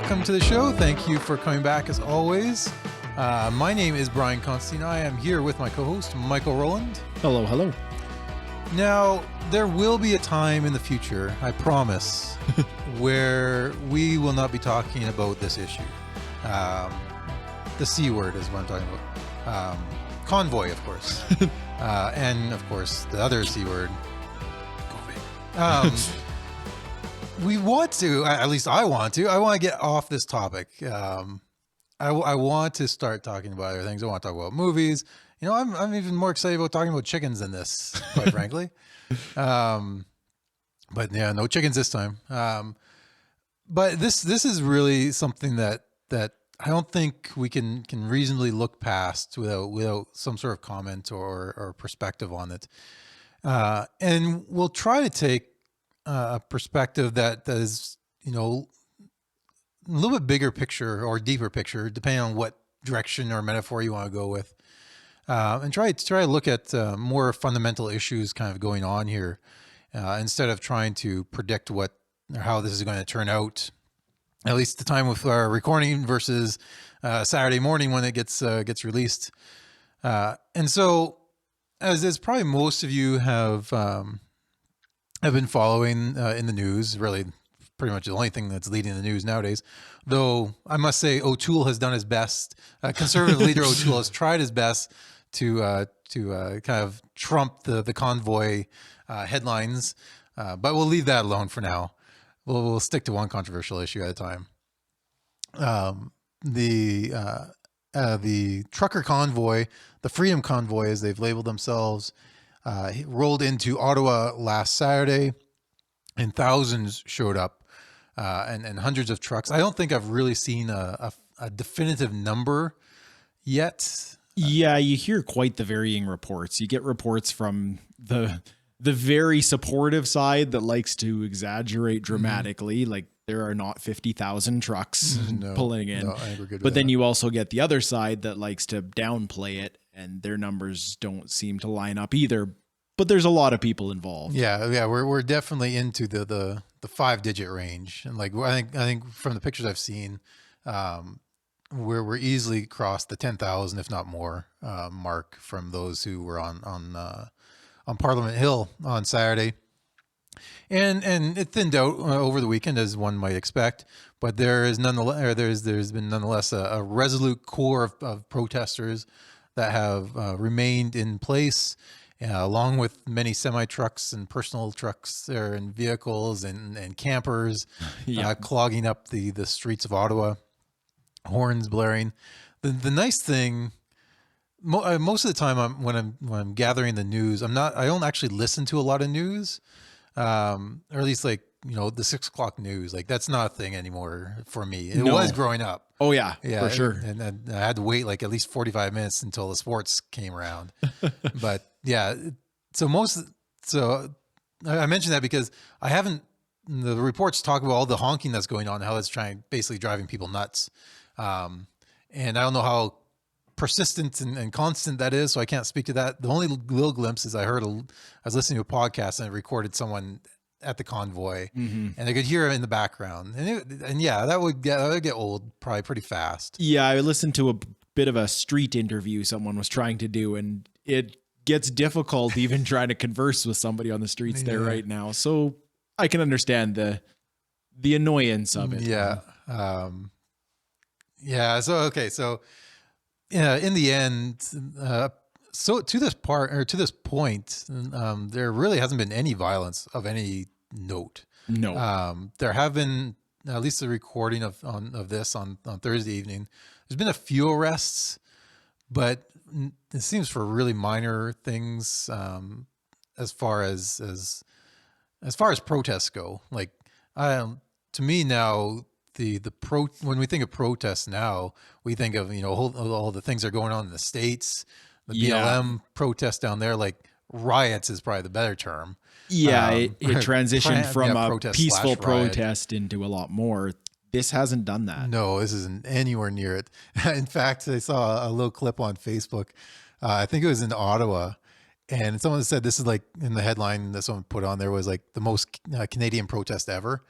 welcome to the show. Thank you for coming back as always. My name is Brian Constantine. I am here with my co-host, Michael Rowland. Hello, hello. Now, there will be a time in the future, I promise, where we will not be talking about this issue. The C word is what I'm talking about. Convoy, of course. And, of course, the other C word. We want to, at least I want to get off this topic. I want to start talking about other things. I want to talk about movies. You know, I'm even more excited about talking about chickens than this, quite frankly. But yeah, no chickens this time. But this is really something that I don't think we can reasonably look past without some sort of comment or perspective on it. And we'll try to take a perspective that is, you know, a little bit bigger picture or deeper picture, depending on what direction or metaphor you want to go with, and try to look at more fundamental issues kind of going on here, instead of trying to predict what or how this is going to turn out. At least the time with our recording versus Saturday morning when it gets released. And so, as probably most of you have been following in the news, really pretty much the only thing that's leading the news nowadays, though I must say O'Toole has done his best. Conservative leader O'Toole has tried his best to kind of trump the convoy headlines, but we'll leave that alone for now. We'll stick to one controversial issue at a time. The trucker convoy, the Freedom Convoy, as they've labeled themselves, rolled into Ottawa last Saturday, and thousands showed up, and hundreds of trucks. I don't think I've really seen a definitive number yet. Yeah, you hear quite the varying reports. You get reports from the very supportive side that likes to exaggerate dramatically, like there are not 50,000 trucks pulling in. No, I agree with that. Then you also get the other side that likes to downplay it, and their numbers don't seem to line up either. But there's a lot of people involved. Yeah, we're definitely into the 5-digit range, and like I think from the pictures I've seen, we're easily crossed the 10,000, if not more, mark from those who were on Parliament Hill on Saturday, and it thinned out over the weekend, as one might expect. But there's been nonetheless a resolute core of protesters that have remained in place, along with many semi trucks and personal trucks there and vehicles and campers, clogging up the streets of Ottawa, horns blaring. The nice thing. Most of the time, when I'm gathering the news, I don't actually listen to a lot of news, or at least like, you know, the 6 o'clock news. Like that's not a thing anymore for me. It was growing up. Oh yeah, for sure. And I had to wait like at least 45 minutes until the sports came around. But yeah, so I mentioned that because the reports talk about all the honking that's going on, how it's basically driving people nuts, and I don't know how persistent and constant that is, so I can't speak to that. The only little glimpses I was listening to a podcast and it recorded someone at the convoy, and I could hear it in the background, and that would get old probably pretty fast. Yeah, I listened to a bit of a street interview someone was trying to do, and it gets difficult even trying to converse with somebody on the streets there right now. So I can understand the annoyance of it. Yeah. So in the end, so to this point, there really hasn't been any violence of any note. No. There have been, at least the recording of this on Thursday evening, there's been a few arrests, but it seems for really minor things, as far as protests go. Like, to me now, when we think of protests now, we think of, you know, all the things that are going on in the States, the BLM protests down there, like riots is probably the better term. Yeah, it transitioned from a peaceful protest into a lot more. This hasn't done that. No, this isn't anywhere near it. In fact, I saw a little clip on Facebook. I think it was in Ottawa. And someone said this is like, in the headline that someone put on there was like the most Canadian protest ever.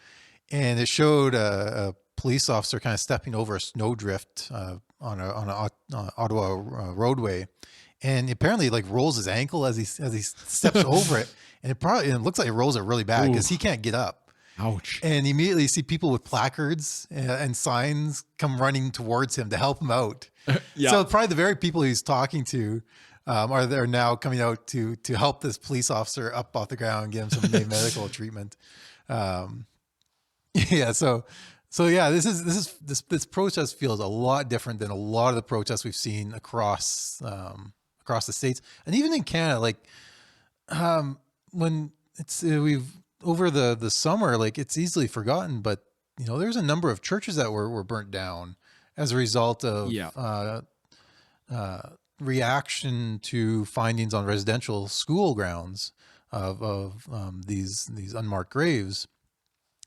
And it showed a police officer kind of stepping over a snowdrift on a Ottawa roadway, and apparently like rolls his ankle as he steps over it, and it looks like it rolls it really bad because he can't get up. Ouch. And immediately you see people with placards and signs come running towards him to help him out. Yeah. So probably the very people he's talking to are now coming out to help this police officer up off the ground and give him some medical treatment. Yeah. So yeah, this protest feels a lot different than a lot of the protests we've seen across the states, and even in Canada. Like when we've over the summer, like it's easily forgotten, but there's a number of churches that were burnt down as a result of reaction to findings on residential school grounds of these unmarked graves.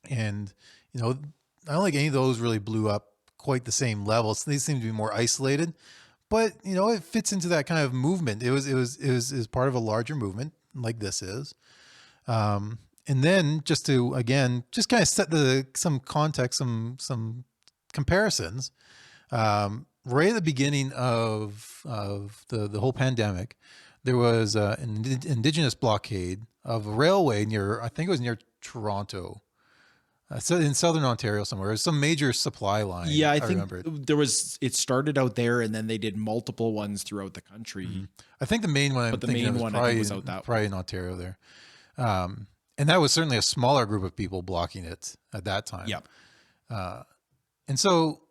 And I don't think any of those really blew up quite the same level. So they seem to be more isolated, but it fits into that kind of movement. It was part of a larger movement like this is. And then just to kind of set some context, some comparisons. Right at the beginning of the whole pandemic, there was an Indigenous blockade of a railway I think it was near Toronto, so in southern Ontario somewhere. It was some major supply line. Yeah, I think remember it started out there, and then they did multiple ones throughout the country. Mm-hmm. I think the main one, was out that probably in Ontario there. And that was certainly a smaller group of people blocking it at that time. Yep. And so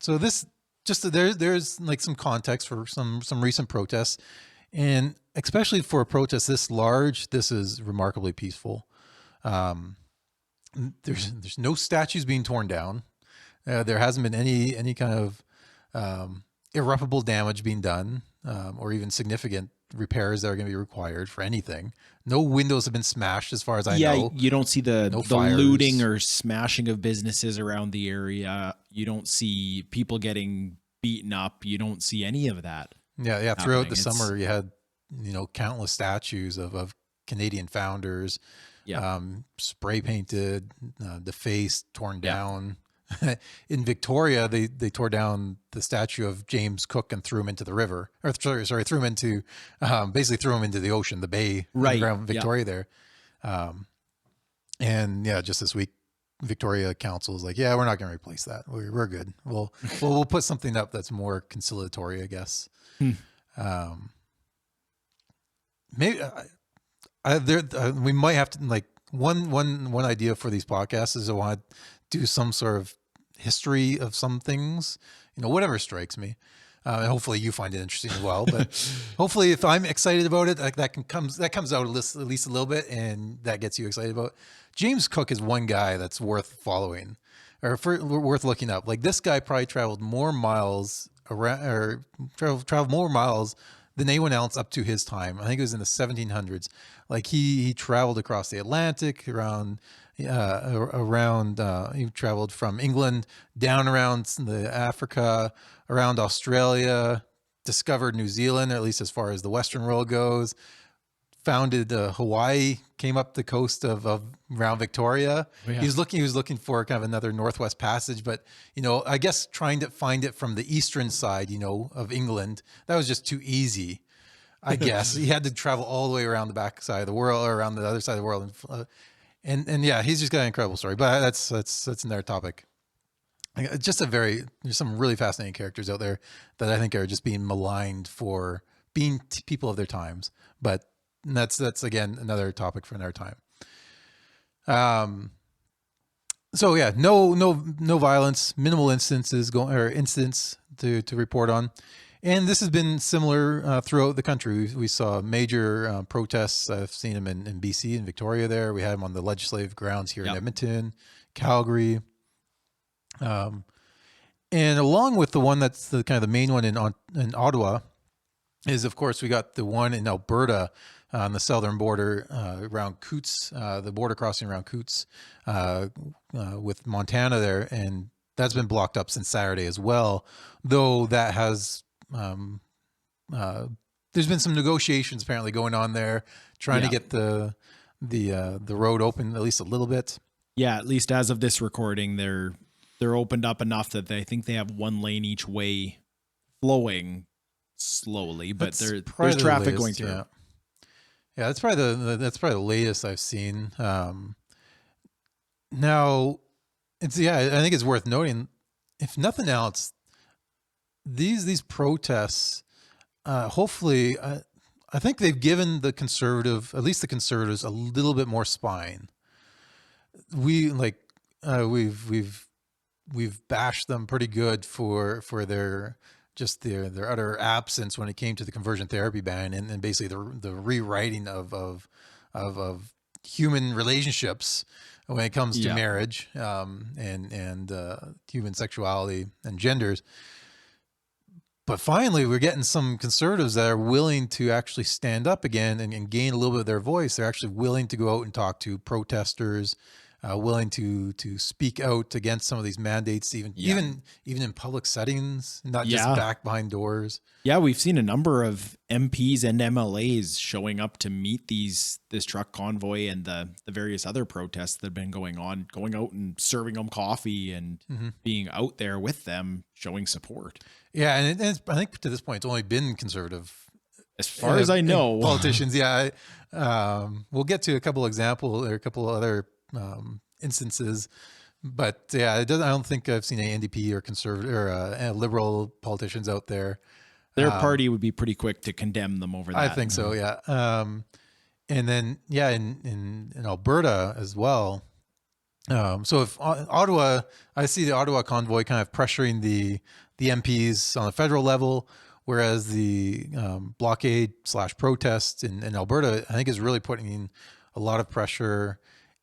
this there's like some context for some recent protests, and especially for a protest this large, this is remarkably peaceful. There's no statues being torn down. There hasn't been any kind of irreparable damage being done, or even significant repairs that are going to be required for anything. No windows have been smashed as far as I know. You don't see the fires. looting or smashing of businesses around the area. You don't see people getting beaten up. You don't see any of that. Yeah. Throughout the summer, you had, countless statues of Canadian founders, spray painted, defaced, torn down. In Victoria, they tore down the statue of James Cook and threw him into the river, or sorry, threw him into the ocean, the bay around Victoria there. And just this week, Victoria Council is like, we're not going to replace that. We're good. We'll put something up that's more conciliatory, I guess. Maybe we might have to, like, one idea for these podcasts is I want to do some sort of history of some things, whatever strikes me. And hopefully you find it interesting as well, but hopefully if I'm excited about it, that comes out at least a little bit, and that gets you excited about it. James Cook is one guy that's worth following or worth looking up. Like, this guy probably traveled more miles traveled more miles than anyone else up to his time. I think it was in the 1700s. Like, he traveled across the Atlantic he traveled from England down around the Africa, around Australia, discovered New Zealand, or at least as far as the Western world goes, founded Hawaii, came up the coast of around Victoria. Oh, yeah. He was looking for kind of another Northwest Passage, but I guess trying to find it from the eastern side, of England, that was just too easy. I guess he had to travel all the way around the back side of the world, or around the other side of the world, and yeah, he's just got an incredible story. But that's another topic. There's some really fascinating characters out there that I think are just being maligned for being people of their times. But that's again another topic for another time. So yeah, no violence, minimal incidents to report on. And this has been similar throughout the country. We saw major protests. I've seen them in BC and Victoria there. We had them on the legislative grounds here in Edmonton, Calgary. And along with the one that's the kind of the main one in Ottawa is, of course, we got the one in Alberta on the southern border around Coutts, the border crossing around Coutts with Montana there. And that's been blocked up since Saturday as well, though that has... there's been some negotiations apparently going on there, trying to get the road open at least a little bit. Yeah, at least as of this recording, they're they're opened up enough that I think they have one lane each way flowing slowly, but there's traffic going through. Yeah. Yeah, that's probably the latest I've seen. Now, I think it's worth noting, if nothing else, these protests, hopefully, I think they've given at least the conservatives, a little bit more spine. We've bashed them pretty good for their utter absence when it came to the conversion therapy ban and basically the rewriting of human relationships when it comes to marriage, and human sexuality and genders. But finally, we're getting some conservatives that are willing to actually stand up again and gain a little bit of their voice. They're actually willing to go out and talk to protesters, willing to speak out against some of these mandates, even in public settings, not just back behind doors. Yeah, we've seen a number of MPs and MLAs showing up to meet this truck convoy and the various other protests that have been going on, going out and serving them coffee and being out there with them, showing support. Yeah, and I think to this point, it's only been conservative, as far as I know, politicians. Yeah, we'll get to a couple examples or a couple other instances, but yeah, I don't think I've seen any NDP or conservative or liberal politicians out there. Their party would be pretty quick to condemn them over that. I think so. Yeah. And then, in Alberta as well. So if Ottawa, I see the Ottawa convoy kind of pressuring the MPs on the federal level, whereas the blockade / protest in Alberta, I think, is really putting in a lot of pressure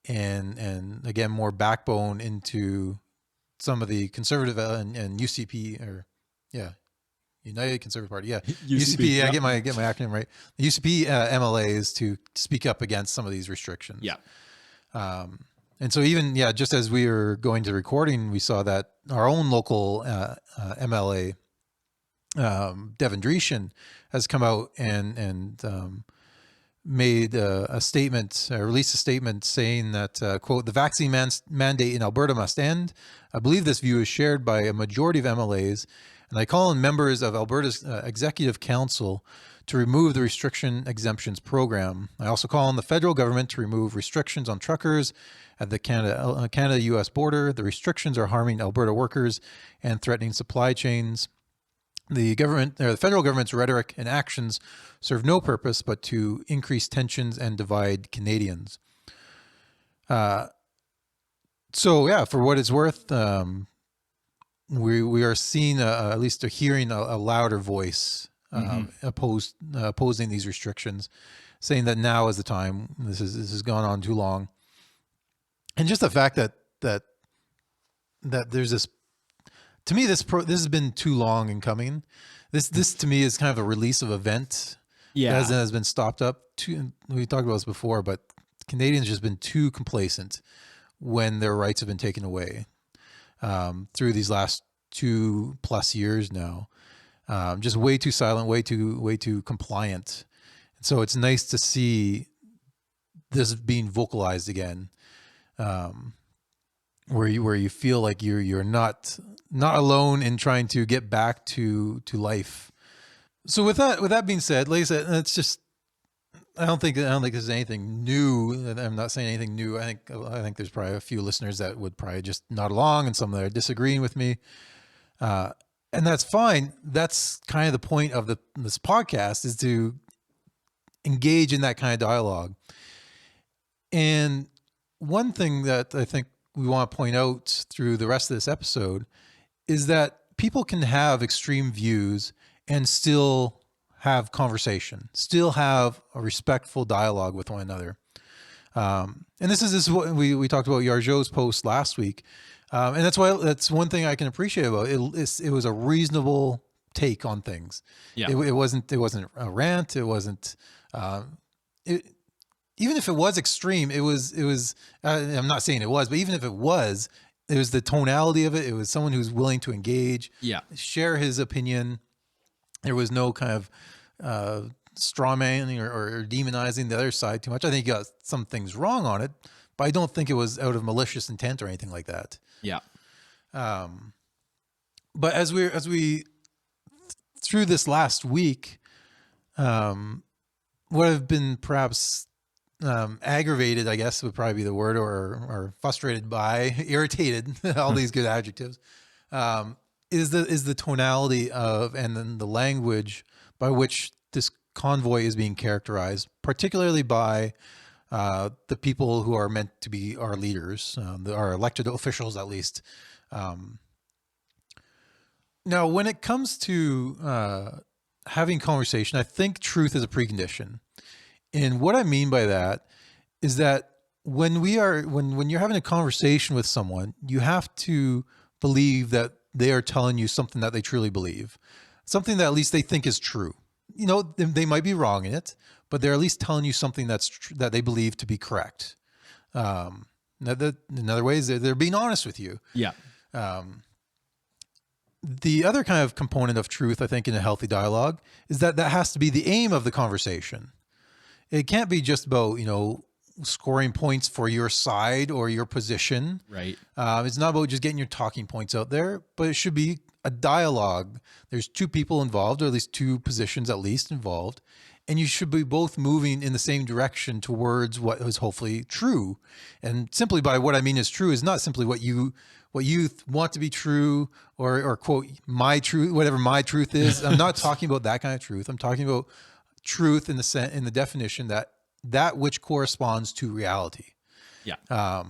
and again, more backbone into some of the conservative and UCP United Conservative Party. Yeah. UCP. Yeah. I get my acronym right. The UCP MLAs to speak up against some of these restrictions. Yeah. And so even, just as we were going to recording, we saw that our own local MLA, Devin Dreeshen, has come out and made a statement, released a statement saying that, quote, "The vaccine mandate in Alberta must end. I believe this view is shared by a majority of MLAs, and I call on members of Alberta's Executive Council to remove the restriction exemptions program. I also call on the federal government to remove restrictions on truckers at the Canada-US border. The restrictions are harming Alberta workers and threatening supply chains. The federal government's rhetoric and actions serve no purpose but to increase tensions and divide Canadians." For what it's worth, we are seeing at least hearing a louder voice opposing these restrictions, saying that now is the time. This has gone on too long, and just the fact that there's this. To me, this has been too long in coming. This to me is kind of a release of event. Yeah, that has been stopped up. We talked about this before, but Canadians just been too complacent when their rights have been taken away through these last 2+ years now. Just way too silent, way too compliant. And so it's nice to see this being vocalized again, where you feel like you're not alone in trying to get back to life. So with that being said, like I said, it's just I don't think there's anything new. I'm not saying anything new. I think there's probably a few listeners that would probably just nod along, and some that are disagreeing with me, and that's fine. That's kind of the point of this podcast, is to engage in that kind of dialogue. And one thing that I think we want to point out through the rest of this episode is that people can have extreme views and still have conversation, still have a respectful dialogue with one another. And this is what we talked about Yargeau's post last week. And that's one thing I can appreciate about it. It was a reasonable take on things. Yeah. It wasn't a rant. It wasn't, even if it was extreme, it was, I'm not saying it was, but even if it was the tonality of it. It was someone who's willing to engage, share his opinion. There was no kind of straw manning or demonizing the other side too much. I think he got some things wrong on it, but I don't think it was out of malicious intent or anything like that. Yeah. But as we through this last week, what I've been perhaps aggravated, I guess would probably be the word, or frustrated by, irritated, all these good adjectives, is the tonality of, and then the language by which this convoy is being characterized, particularly by the people who are meant to be our leaders, our elected officials, at least. Now, when it comes to having conversation, I think truth is a precondition. And what I mean by that is that when you're having a conversation with someone, you have to believe that they are telling you something that they truly believe, something that at least they think is true. You know, they might be wrong in it, but they're at least telling you something that they believe to be correct. In other ways, they're being honest with you. Yeah. The other kind of component of truth, I think, in a healthy dialogue is that has to be the aim of the conversation. It can't be just about, scoring points for your side or your position. Right. It's not about just getting your talking points out there, but it should be a dialogue. There's two people involved, or at least two positions at least involved, and you should be both moving in the same direction towards what is hopefully true. And simply by what I mean is true is not simply what you want to be true, or quote my truth, whatever my truth is. I'm not talking about that kind of truth. I'm talking about truth in the definition that which corresponds to reality. Yeah.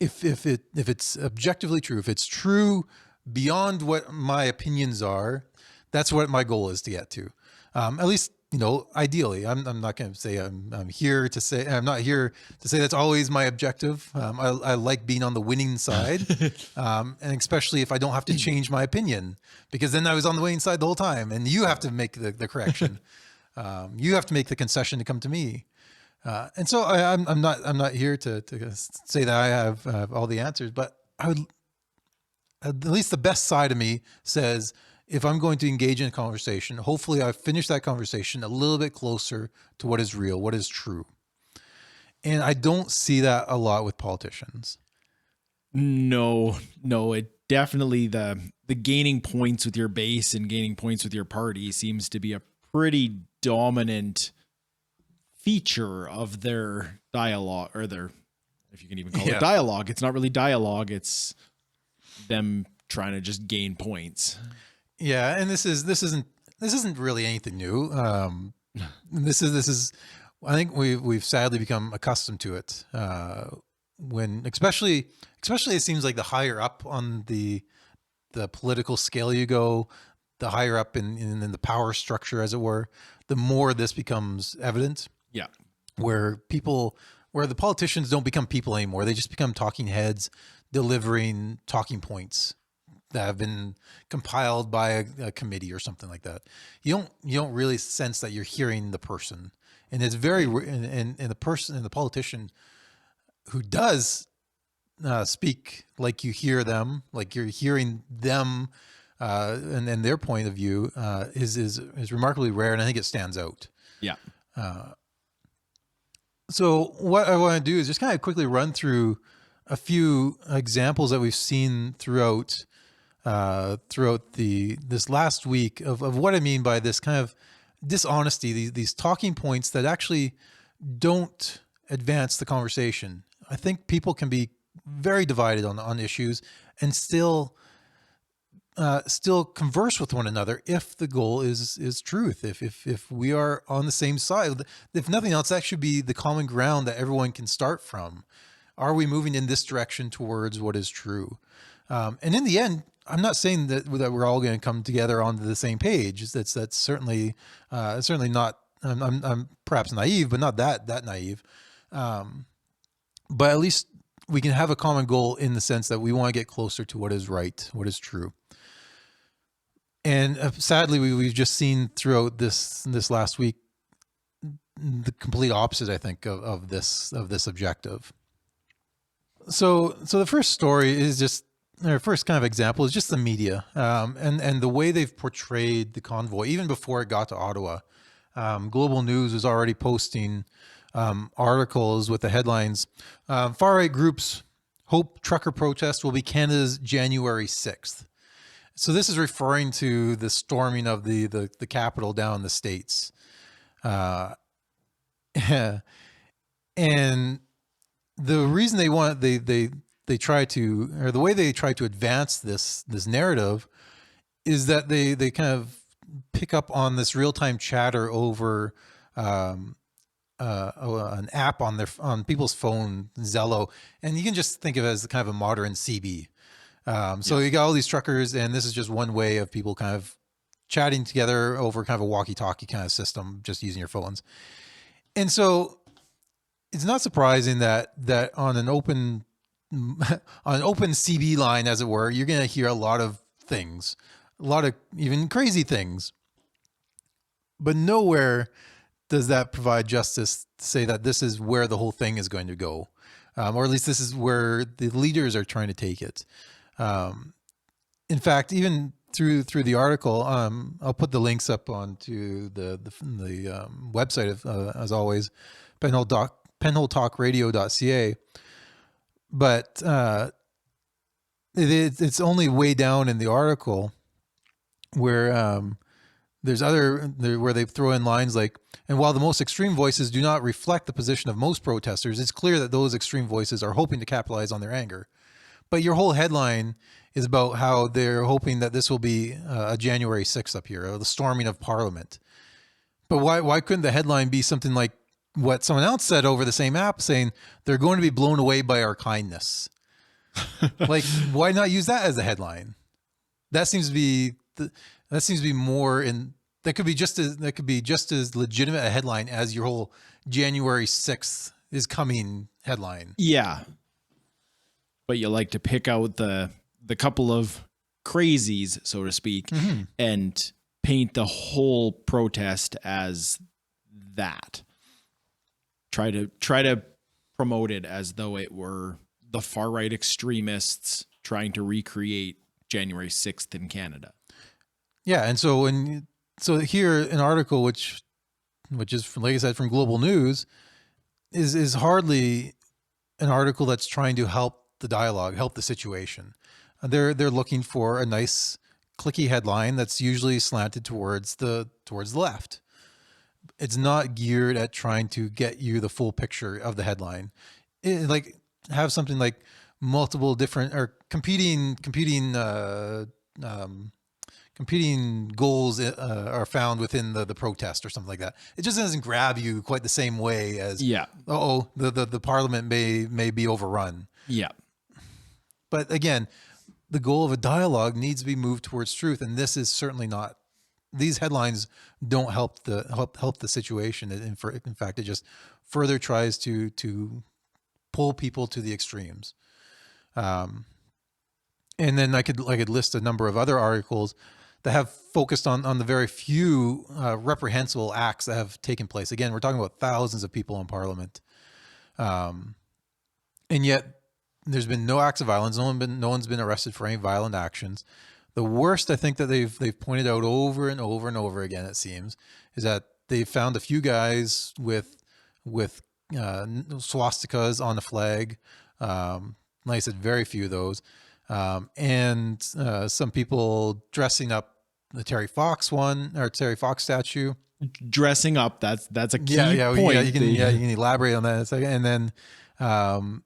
If it's objectively true, if it's true beyond what my opinions are, that's what my goal is to get to. At least, ideally. I'm not going to say I'm not here to say that's always my objective. I like being on the winning side, and especially if I don't have to change my opinion, because then I was on the winning side the whole time, and you have to make the correction. You have to make the concession to come to me. And so I'm not here to say that I have all the answers, but I would, at least the best side of me says, if I'm going to engage in a conversation, hopefully I finish that conversation a little bit closer to what is real, what is true. And I don't see that a lot with politicians. No, it definitely, the gaining points with your base and gaining points with your party seems to be a pretty dominant feature of their dialogue, or their, if you can even call it dialogue. It's not really dialogue. It's them trying to just gain points. Yeah. And this isn't really anything new. This is, I think we've sadly become accustomed to it. When, especially it seems like the higher up on the political scale you go, the higher up in the power structure, as it were, the more this becomes evident. Yeah. Where the politicians don't become people anymore. They just become talking heads delivering talking points that have been compiled by a committee or something like that. You don't really sense that you're hearing the person. And it's very, and the politician who does speak like you hear them, like you're hearing them, and their point of view is remarkably rare, and I think it stands out. Yeah. So what I want to do is just kind of quickly run through a few examples that we've seen throughout this last week of what I mean by this kind of dishonesty, these talking points that actually don't advance the conversation. I think people can be very divided on issues and still converse with one another if the goal is truth. If we are on the same side, if nothing else, that should be the common ground that everyone can start from. Are we moving in this direction towards what is true? And in the end, I'm not saying that we're all going to come together onto the same page. That's certainly not. I'm perhaps naive, but not that naive. But at least we can have a common goal in the sense that we want to get closer to what is right, what is true. And sadly, we've just seen throughout this last week the complete opposite, I think, of this objective. So the first story is just, our first kind of example is just the media, and the way they've portrayed the convoy, even before it got to Ottawa. Global News was already posting articles with the headlines, far-right groups Hope trucker protest will be Canada's January 6th. So this is referring to the storming of the capital down in the States. And the reason they try to, or the way they try to advance this narrative is that they kind of pick up on this real-time chatter over an app on people's phone, Zello, and you can just think of it as kind of a modern CB. So you got all these truckers, and this is just one way of people kind of chatting together over kind of a walkie-talkie kind of system, just using your phones. And so it's not surprising that on an open CB line, as it were, you're going to hear a lot of things, a lot of even crazy things, but nowhere does that provide justice to say that this is where the whole thing is going to go, or at least this is where the leaders are trying to take it. In fact, even through the article, I'll put the links up onto the website as always, penholetalkradio.ca. But it's only way down in the article where where they throw in lines like, and while the most extreme voices do not reflect the position of most protesters, it's clear that those extreme voices are hoping to capitalize on their anger. But your whole headline is about how they're hoping that this will be a January 6th up here, or the storming of Parliament. But why couldn't the headline be something like what someone else said over the same app, saying they're going to be blown away by our kindness? Like, why not use that as a headline? That seems to be more in. That could be just as legitimate a headline as your whole January 6th is coming headline. Yeah. But you like to pick out the couple of crazies, so to speak, and paint the whole protest as that. Try to promote it as though it were the far right extremists trying to recreate January 6th in Canada. Yeah, and so here an article which is, like I said, from Global News is hardly an article that's trying to help the dialogue, help the situation. They're looking for a nice clicky headline that's usually slanted towards the left. It's not geared at trying to get you the full picture of the headline. Like have something like multiple different or competing goals are found within the protest or something like that. It just doesn't grab you quite the same way as the Parliament may be overrun. Yeah. But again, the goal of a dialogue needs to be moved towards truth, and this is certainly not. These headlines don't help the situation. In fact, it just further tries to pull people to the extremes. And then I could list a number of other articles that have focused on the very few reprehensible acts that have taken place. Again, we're talking about thousands of people in Parliament, and yet there's been no acts of violence. No one's been arrested for any violent actions. The worst, I think, that they've pointed out over and over and over again, it seems, is that they found a few guys with swastikas on the flag. Like I said, very few of those, and some people dressing up the Terry Fox statue. Dressing up, that's a key point. Yeah, you can elaborate on that in a second. And then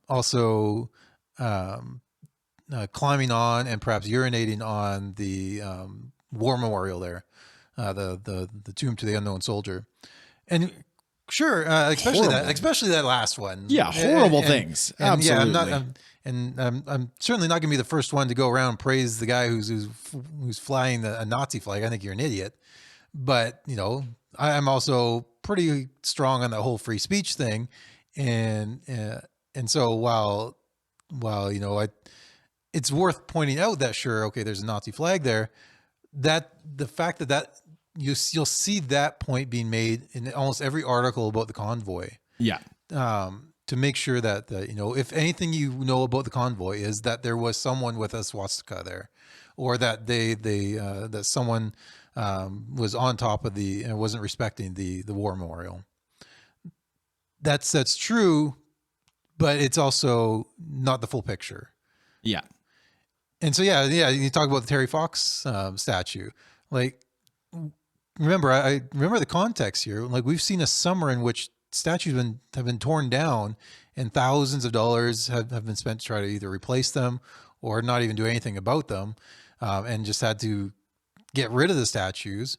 also climbing on and perhaps urinating on the war memorial there, the tomb to the unknown soldier. And sure, especially that last one. Yeah, horrible things. Absolutely. Yeah, I'm certainly not going to be the first one to go around and praise the guy who's flying a Nazi flag. I think you're an idiot. But I'm also pretty strong on the whole free speech thing, and so while it's worth pointing out that sure, okay, there's a Nazi flag there, that the fact that you'll see that point being made in almost every article about the convoy. Yeah. To make sure that if anything about the convoy is that there was someone with a swastika there, or that that someone was on top of wasn't respecting the war memorial. That's true, but it's also not the full picture. Yeah. And so, yeah, you talk about the Terry Fox statue. Like, remember, I remember the context here. Like, we've seen a summer in which statues have been torn down, and thousands of dollars have been spent to try to either replace them or not even do anything about them, and just had to get rid of the statues.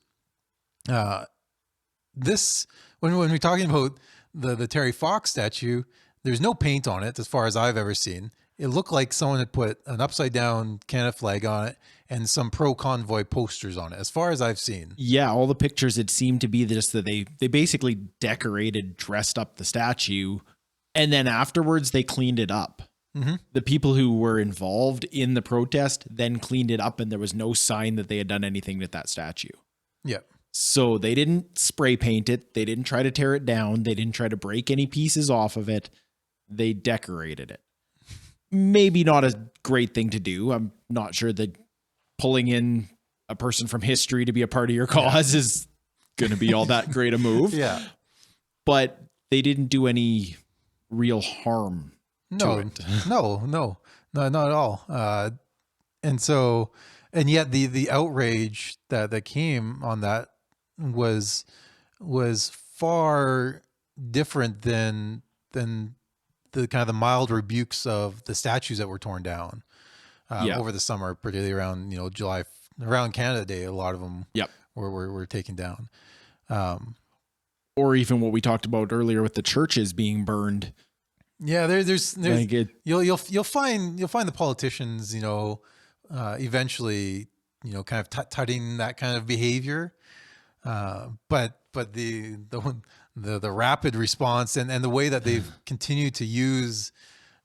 This, when we're talking about the Terry Fox statue, there's no paint on it as far as I've ever seen. It looked like someone had put an upside down Canada flag on it and some pro convoy posters on it, as far as I've seen. Yeah, all the pictures, it seemed to be just that they basically decorated, dressed up the statue, and then afterwards they cleaned it up. Mm-hmm. The people who were involved in the protest then cleaned it up, and there was no sign that they had done anything with that statue. Yeah. So they didn't spray paint it. They didn't try to tear it down. They didn't try to break any pieces off of it. They decorated it. Maybe not a great thing to do. I'm not sure that pulling in a person from history to be a part of your cause is going to be all that great a move. Yeah. But they didn't do any real harm to it. No, not at all. And yet the outrage that came on that was far different than the kind of the mild rebukes of the statues that were torn down over the summer, particularly around July, around Canada Day. A lot of them were taken down, or even what we talked about earlier with the churches being burned. Yeah, there's like you'll find the politicians eventually kind of tutting that kind of behavior, but the rapid response and the way that they've continued to use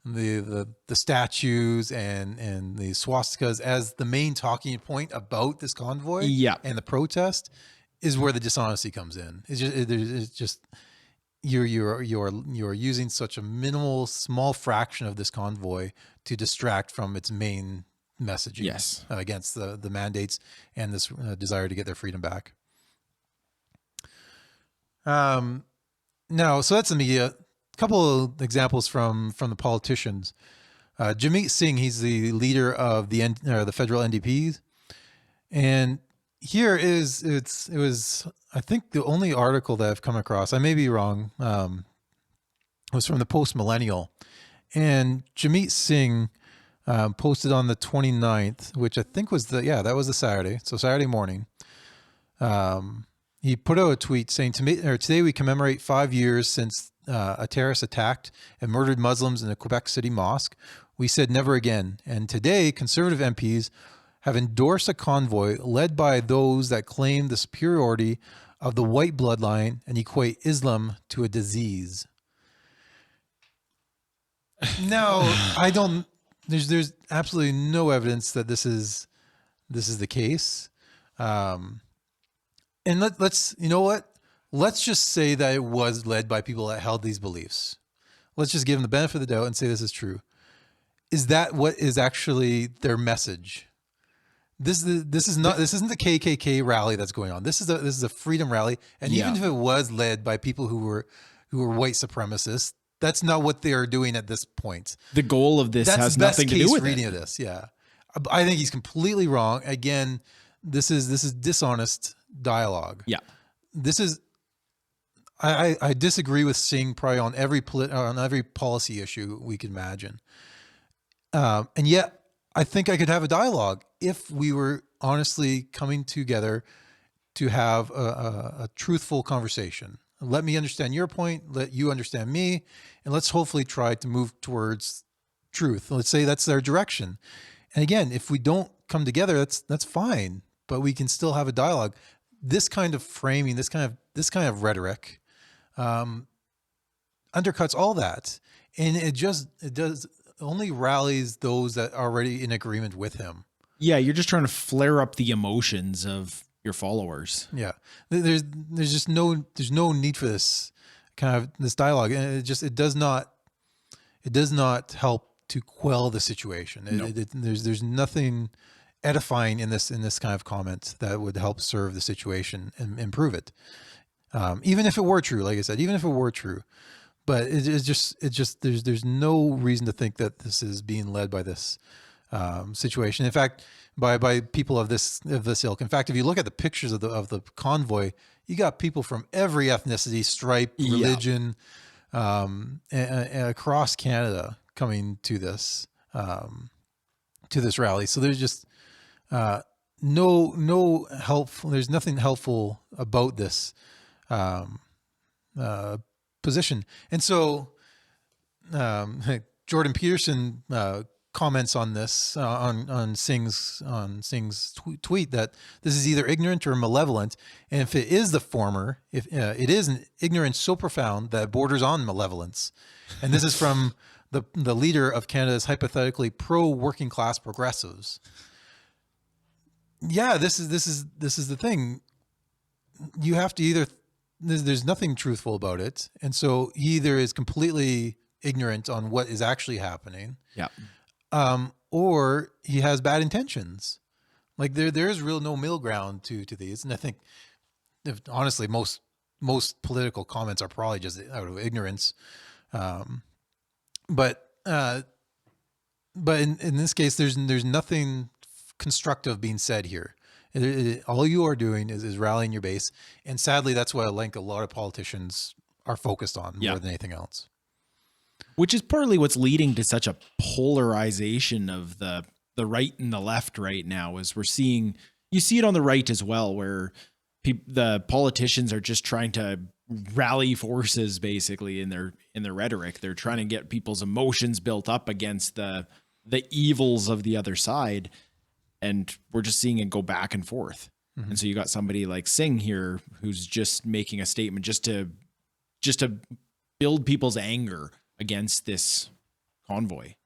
the statues and the swastikas as the main talking point about this convoy and the protest is where the dishonesty comes in. It's just you're using such a minimal small fraction of this convoy to distract from its main messaging against the mandates and this desire to get their freedom back. Now, so that's the media. A couple of examples from the politicians. Jagmeet Singh, he's the leader of the federal NDP, and here it was I think the only article that I've come across, I may be wrong, was from the Post Millennial, and Jagmeet Singh posted on the 29th, which I think was that was the Saturday, so Saturday morning. He put out a tweet saying, today we commemorate 5 years since a terrorist attacked and murdered Muslims in a Quebec City mosque. We said never again. And today, Conservative MPs have endorsed a convoy led by those that claim the superiority of the white bloodline and equate Islam to a disease. Now, there's absolutely no evidence that this is the case. And let's let's just say that it was led by people that held these beliefs. Let's just give them the benefit of the doubt and say this is true. Is that what is actually their message? This isn't the KKK rally that's going on. This is a freedom rally, and even if it was led by people who were white supremacists, that's not what they are doing at this point. The goal of this has nothing to do with reading of this. Yeah, I think he's completely wrong. Again, this is dishonest dialogue. Yeah, this is. I disagree with Singh probably on every policy issue we can imagine, and yet I think I could have a dialogue if we were honestly coming together to have a truthful conversation. Let me understand your point, let you understand me, and let's hopefully try to move towards truth. Let's say that's their direction. And again, if we don't come together, that's fine, but we can still have a dialogue. This kind of framing, this kind of rhetoric, undercuts all that, and it does only rallies those that are already in agreement with him. Yeah, you're just trying to flare up the emotions of your followers. Yeah, there's just there's no need for this kind of this dialogue, and it does not help to quell the situation. No. There's nothing edifying in this kind of comment that would help serve the situation and improve it. Even if it were true, like I said, even if it were true, but it's just there's no reason to think that this is being led by this situation. In fact, by people of this ilk. In fact, if you look at the pictures of the convoy, you got people from every ethnicity, stripe, religion, and across Canada coming to this rally. So there's just no helpful. There's nothing helpful about this position. And so Jordan Peterson comments on this on Singh's tweet that this is either ignorant or malevolent, and if it is the former, if it is an ignorance so profound that it borders on malevolence. And this is from the leader of Canada's hypothetically pro working class progressives. Yeah, this is the thing. You have to either there's nothing truthful about it, and so he either is completely ignorant on what is actually happening, or he has bad intentions. Like there is real no middle ground to these, and I think honestly most political comments are probably just out of ignorance. But in this case, there's nothing constructive being said here. All you are doing is rallying your base, and sadly, that's what I think a lot of politicians are focused on more than anything else. Which is partly what's leading to such a polarization of the right and the left right now. Is you see it on the right as well, where the politicians are just trying to rally forces basically in their rhetoric. They're trying to get people's emotions built up against the evils of the other side. And we're just seeing it go back and forth. Mm-hmm. And so you got somebody like Singh here who's just making a statement just to build people's anger against this convoy.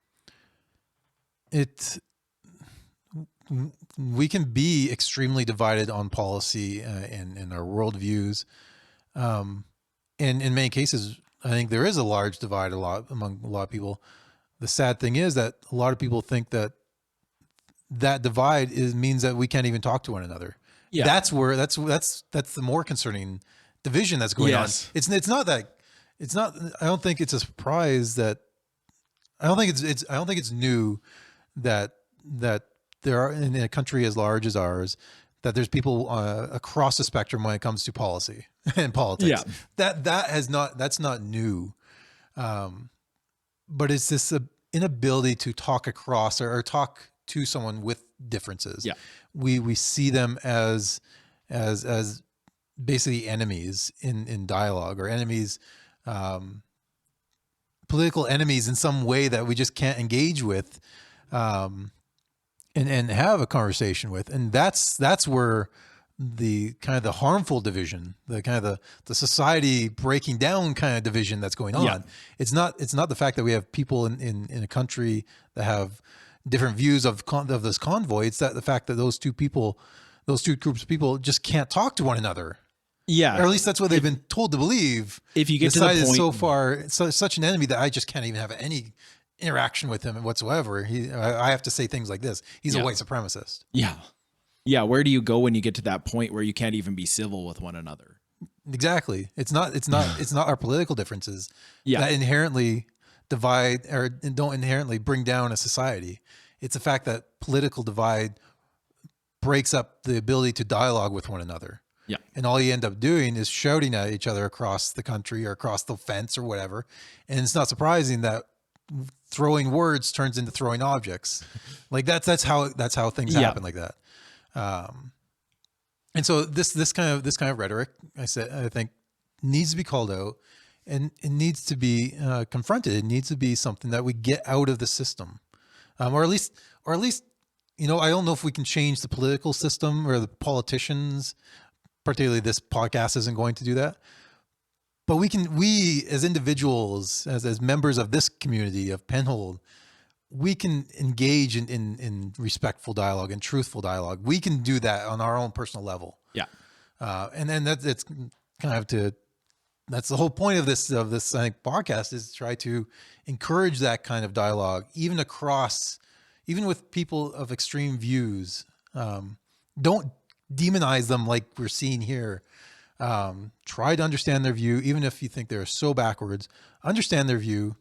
We can be extremely divided on policy and our worldviews. And in many cases, I think there is a large divide among a lot of people. The sad thing is that a lot of people think that divide means that we can't even talk to one another. Yeah. That's the more concerning division that's going on. It's not I don't think it's a surprise that I don't think it's new that there are in a country as large as ours that there's people across the spectrum when it comes to policy and politics. Yeah. That's not new. But it's this inability to talk across or talk to someone with differences. Yeah. We see them as basically enemies in dialogue, or enemies, political enemies in some way that we just can't engage with, and have a conversation with. And that's where the kind of the harmful division, the kind of the society breaking down kind of division that's going on. Yeah. It's not the fact that we have people in a country that have different views of this convoy. It's that the fact that those two groups of people just can't talk to one another. Yeah. Or at least that's what they've been told to believe. If you get to the point, so far, such an enemy that I just can't even have any interaction with him whatsoever. I have to say things like this. He's a white supremacist. Yeah. Yeah. Where do you go when you get to that point where you can't even be civil with one another? Exactly. It's not our political differences that inherently divide or don't inherently bring down a society. It's the fact that political divide breaks up the ability to dialogue with one another. Yeah. And all you end up doing is shouting at each other across the country or across the fence or whatever. And it's not surprising that throwing words turns into throwing objects. Like that's how things happen like that. And so this kind of rhetoric, I think needs to be called out, and it needs to be confronted. It needs to be something that we get out of the system, or at least, I don't know if we can change the political system or the politicians. Particularly, this podcast isn't going to do that. But we as individuals, as members of this community of Penhold, we can engage in respectful dialogue and truthful dialogue. We can do that on our own personal level. Yeah. And then that's the whole point of this I think podcast, is to try to encourage that kind of dialogue, even with people of extreme views. Don't demonize them like we're seeing here. Try to understand their view, even if you think they're so backwards. Understand their view,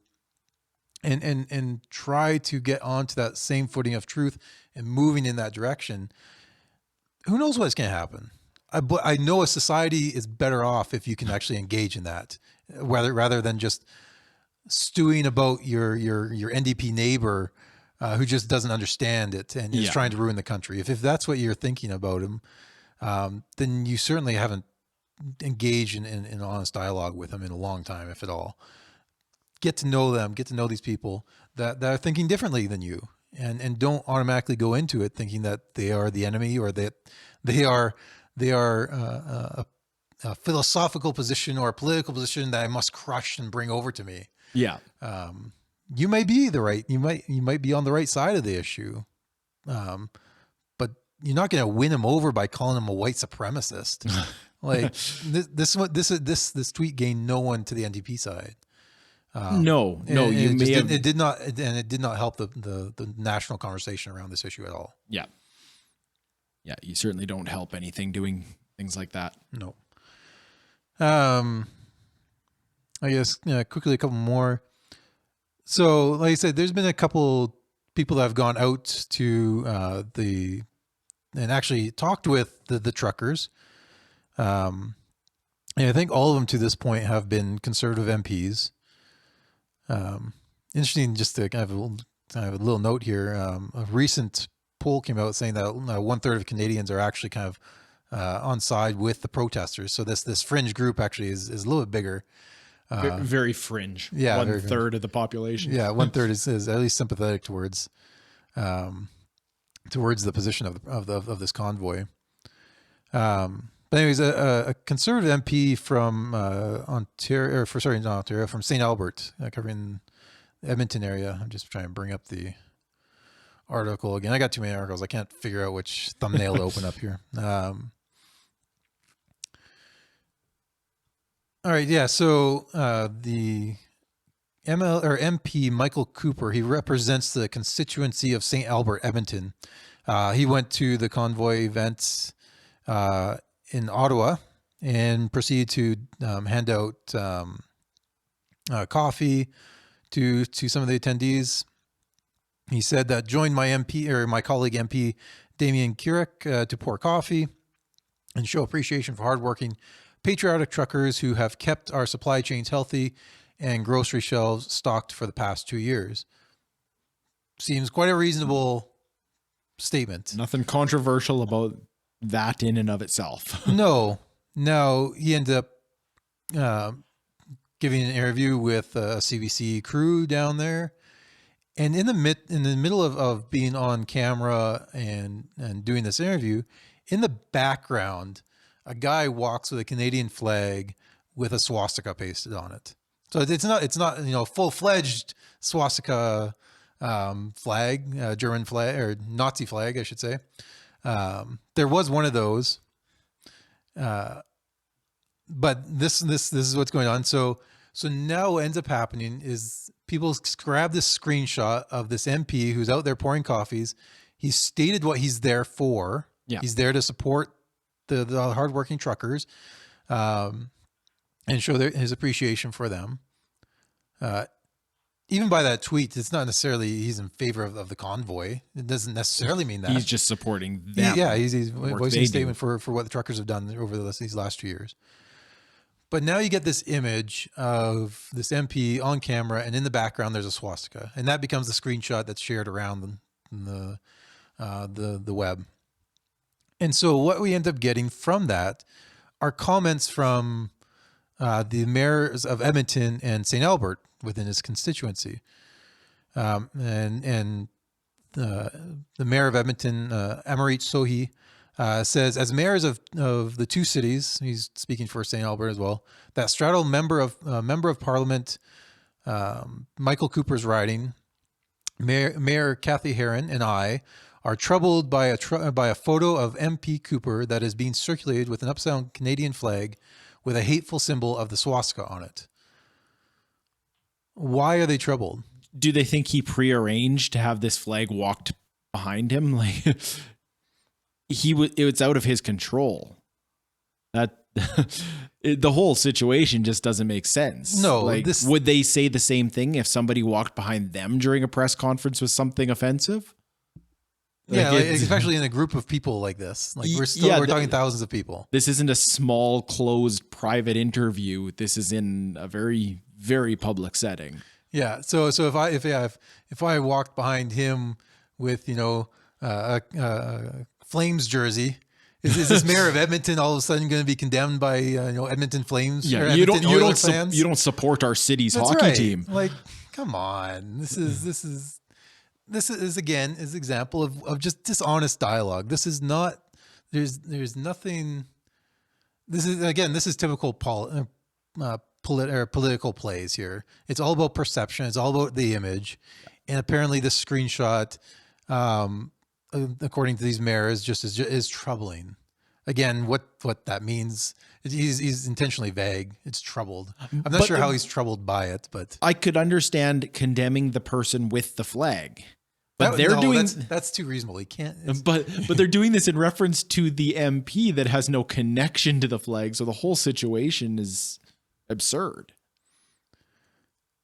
and try to get onto that same footing of truth and moving in that direction. Who knows what's going to happen? I know a society is better off if you can actually engage in that, rather than just stewing about your NDP neighbor who just doesn't understand it and is trying to ruin the country. If that's what you're thinking about him, then you certainly haven't engaged in honest dialogue with them in a long time, if at all. Get to know them, get to know these people that are thinking differently than you, and don't automatically go into it thinking that they are the enemy, or that they are a philosophical position or a political position that I must crush and bring over to me. Yeah. You may be you might be on the right side of the issue. But you're not going to win him over by calling him a white supremacist. Like this tweet gained no one to the NDP side. It did not help the national conversation around this issue at all. Yeah. Yeah. You certainly don't help anything doing things like that. No. I guess quickly a couple more. So, like I said, there's been a couple people that have gone out to and actually talked with the truckers. And I think all of them to this point have been Conservative MPs. Interesting, just to kind of a little note here. A recent poll came out saying that 1/3 of Canadians are actually kind of on side with the protesters. So this fringe group actually is a little bit bigger. Very fringe. Yeah, 1/3 of the population. Yeah, 1/3 is at least sympathetic towards the position of this convoy. But anyways, a Conservative MP from Ontario, not Ontario, from St. Albert, covering the Edmonton area. I'm just trying to bring up the article again. I got too many articles. I can't figure out which thumbnail to open up here. All right, yeah. So the MP Michael Cooper, he represents the constituency of St. Albert, Edmonton. He went to the convoy events in Ottawa and proceeded to hand out coffee to some of the attendees. He said that joined my colleague MP Damien Keurig to pour coffee and show appreciation for hardworking, patriotic truckers who have kept our supply chains healthy and grocery shelves stocked for the past 2 years. Seems quite a reasonable statement. Nothing controversial about that in and of itself. No. He ended up giving an interview with a CBC crew down there. And in the middle of being on camera and doing this interview, in the background, a guy walks with a Canadian flag with a swastika pasted on it. So it's not full-fledged swastika flag, German flag or Nazi flag, I should say. There was one of those, but this is what's going on. So now what ends up happening is people grab this screenshot of this MP who's out there pouring coffees. He's stated what he's there for. Yeah. He's there to support the hardworking truckers, and show his appreciation for them. Even by that tweet, it's not necessarily he's in favor of the convoy. It doesn't necessarily mean that. He's just supporting them. He's voicing a statement for what the truckers have done over these last 2 years. But now you get this image of this MP on camera, and in the background there's a swastika, and that becomes the screenshot that's shared around the web. And so what we end up getting from that are comments from the mayors of Edmonton and St. Albert within his constituency. And the mayor of Edmonton, Amarit Sohi, says, as mayors of the two cities, he's speaking for St. Albert as well, that straddle member of Parliament Michael Cooper's riding, Mayor Kathy Heron and I are troubled by a photo of MP Cooper that is being circulated with an upside-down Canadian flag with a hateful symbol of the swastika on it. Why are they troubled? Do they think he prearranged to have this flag walked behind him? Like it's out of his control. The whole situation just doesn't make sense. No, like, would they say the same thing if somebody walked behind them during a press conference with something offensive? Like especially in a group of people like this. Like we're talking thousands of people. This isn't a small, closed, private interview. This is in a very, very public setting. Yeah. So if I walked behind him with a Flames jersey, is this mayor of Edmonton all of a sudden going to be condemned by Edmonton Flames? Yeah, you don't support our city's hockey team. Like, come on. This is again is example of just dishonest dialogue. This is not. There's nothing. This is typical political plays here. It's all about perception. It's all about the image, and apparently this screenshot, according to these mayors, is troubling. Again, what that means, he's intentionally vague. It's troubled. I'm not sure how he's troubled by it, but I could understand condemning the person with the flag. But that's too reasonable. He can't. But they're doing this in reference to the MP that has no connection to the flag. So the whole situation is absurd.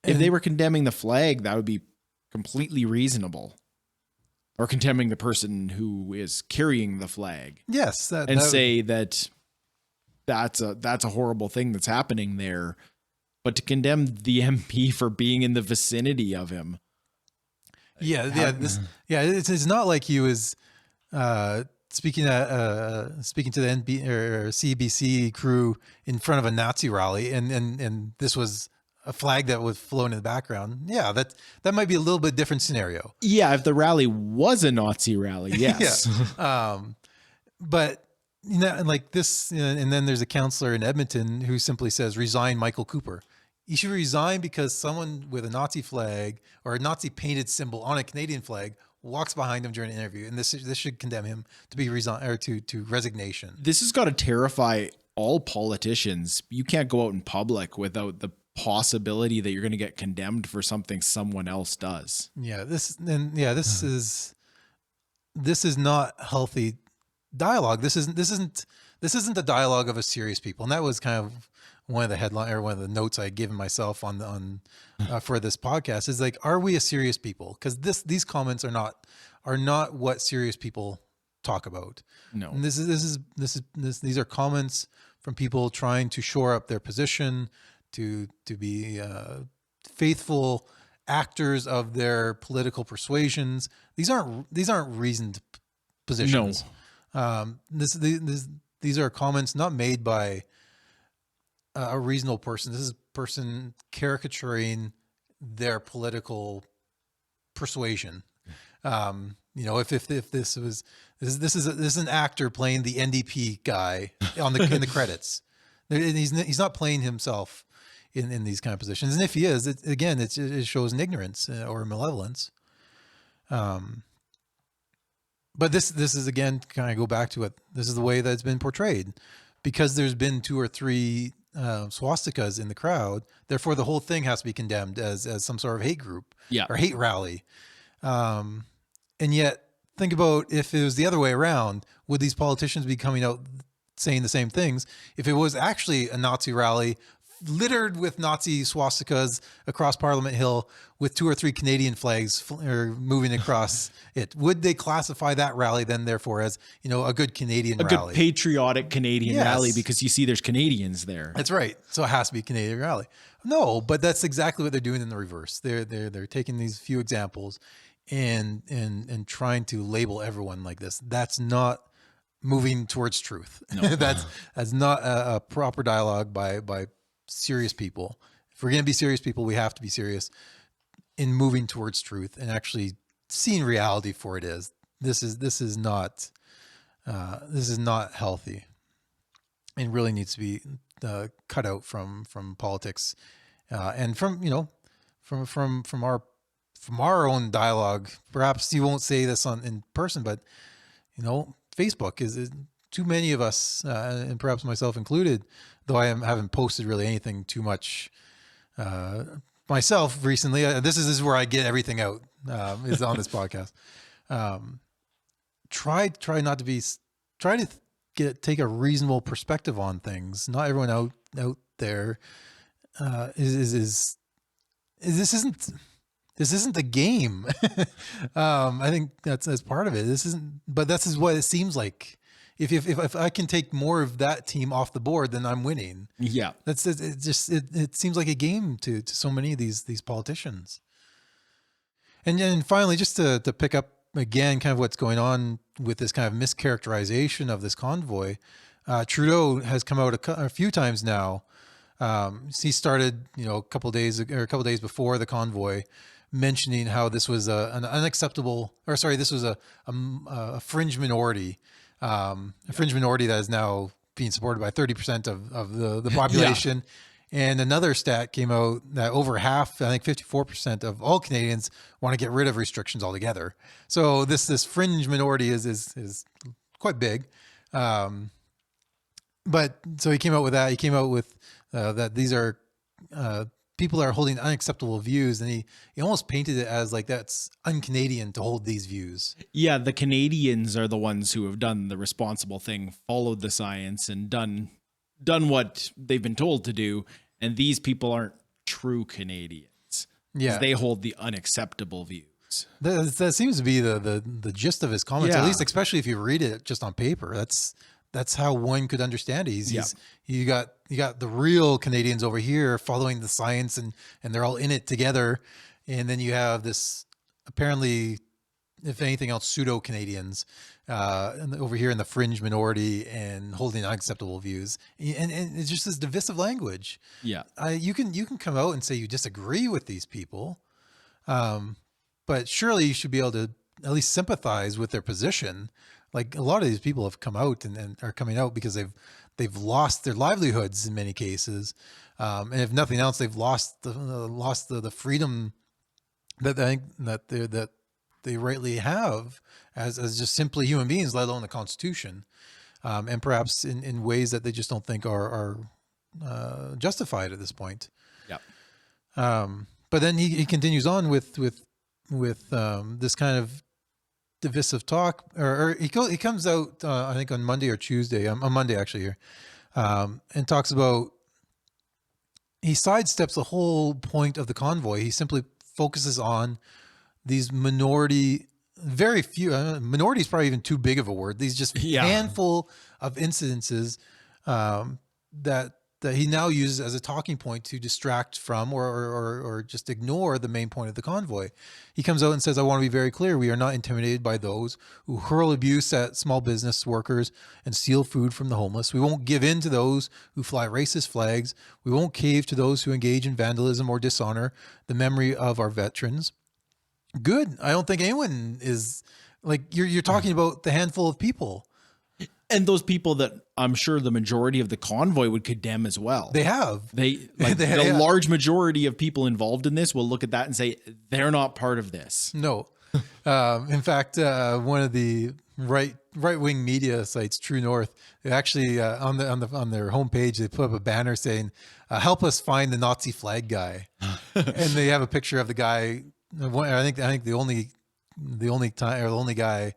If they were condemning the flag, that would be completely reasonable. Or condemning the person who is carrying the flag. Yes, say that that's a horrible thing that's happening there. But to condemn the MP for being in the vicinity of him. It's not like he was speaking to the NB or CBC crew in front of a Nazi rally, and this was a flag that was flown in the background. Yeah, that might be a little bit different scenario. Yeah, if the rally was a Nazi rally, yes. But like this, and then there's a councillor in Edmonton who simply says, "Resign, Michael Cooper." He should resign because someone with a Nazi flag or a Nazi painted symbol on a Canadian flag walks behind him during an interview, and this should condemn him to be resign or to resignation. This has got to terrify all politicians. You can't go out in public without the possibility that you're going to get condemned for something someone else does. This is not healthy dialogue. This isn't the dialogue of a serious people, and that was kind of one of the headline or one of the notes I had given myself on for this podcast is like, are we a serious people? Because these comments are not what serious people talk about. No, and these are comments from people trying to shore up their position, to be faithful actors of their political persuasions. These aren't reasoned positions. No, these are comments not made by a reasonable person. This is a person caricaturing their political persuasion. If this is an actor playing the NDP guy in the credits, he's not playing himself in these kind of positions. And if he is, it shows an ignorance or malevolence. But this is again, kind of go back to it. This is the way that it's been portrayed, because there's been 2 or 3 swastikas in the crowd. Therefore, the whole thing has to be condemned as some sort of hate group or hate rally. And yet, think about if it was the other way around. Would these politicians be coming out saying the same things if it was actually a Nazi rally littered with Nazi swastikas across Parliament Hill with 2 or 3 Canadian flags moving across it? Would they classify that rally then therefore as, a good Canadian rally? A good patriotic Canadian rally, because you see there's Canadians there. That's right. So it has to be a Canadian rally. No, but that's exactly what they're doing in the reverse. They're taking these few examples and trying to label everyone like this. That's not moving towards truth. No. That's not a proper dialogue by serious people. If we're going to be serious people, we have to be serious in moving towards truth and actually seeing reality for it is. This is not healthy, and really needs to be cut out from politics, and from our own dialogue. Perhaps you won't say this in person, but Facebook is too many of us, and perhaps myself included, though I haven't posted really anything too much myself recently. This is where I get everything out, is on this podcast. Try to take a reasonable perspective on things. Not everyone out there is this isn't a game. I think that's part of it. This isn't, but that's what it seems like. If I can take more of that team off the board, then I'm winning. Yeah. It seems like a game to so many of these politicians. And then finally, just to pick up again, kind of what's going on with this kind of mischaracterization of this convoy, Trudeau has come out a few times now. He started, a couple days before the convoy, mentioning how this was an unacceptable, or sorry, this was a fringe minority, fringe minority that is now being supported by 30% of the population. And another stat came out that over half, I think 54% of all Canadians want to get rid of restrictions altogether. So this fringe minority is quite big. But so he came out with that. He came out with that these are people that are holding unacceptable views, and he almost painted it as like that's un-Canadian to hold these views. Yeah, the Canadians are the ones who have done the responsible thing, followed the science, and done what they've been told to do. And these people aren't true Canadians. Yeah, they hold the unacceptable views. That seems to be the gist of his comments, at least, especially if you read it just on paper. That's how one could understand it. You got the real Canadians over here following the science, and they're all in it together. And then you have this apparently, if anything else, pseudo Canadians over here in the fringe minority and holding unacceptable views. And it's just this divisive language. Yeah. You can come out and say you disagree with these people, but surely you should be able to at least sympathize with their position. Like, a lot of these people have come out and are coming out because they've lost their livelihoods in many cases, and if nothing else, they've lost the freedom that they rightly have as just simply human beings, let alone the Constitution, and perhaps in ways that they just don't think are justified at this point. Yeah. But then he continues on with this kind of divisive talk, or he comes out I think on Monday or Tuesday, on Monday actually here, and talks about, he sidesteps the whole point of the convoy. He simply focuses on these very few minority is probably even too big of a word. These just handful of incidences that he now uses as a talking point to distract from or just ignore the main point of the convoy. He comes out and says, I want to be very clear. We are not intimidated by those who hurl abuse at small business workers and steal food from the homeless. We won't give in to those who fly racist flags. We won't cave to those who engage in vandalism or dishonor the memory of our veterans. Good. I don't think anyone is like, you're talking about the handful of people. And those people that I'm sure the majority of the convoy would condemn as well. They have. The large majority of people involved in this will look at that and say, they're not part of this. No. In fact, one of the right-wing media sites, True North, they actually on their homepage, they put up a banner saying, help us find the Nazi flag guy. And they have a picture of the guy. I think the only guy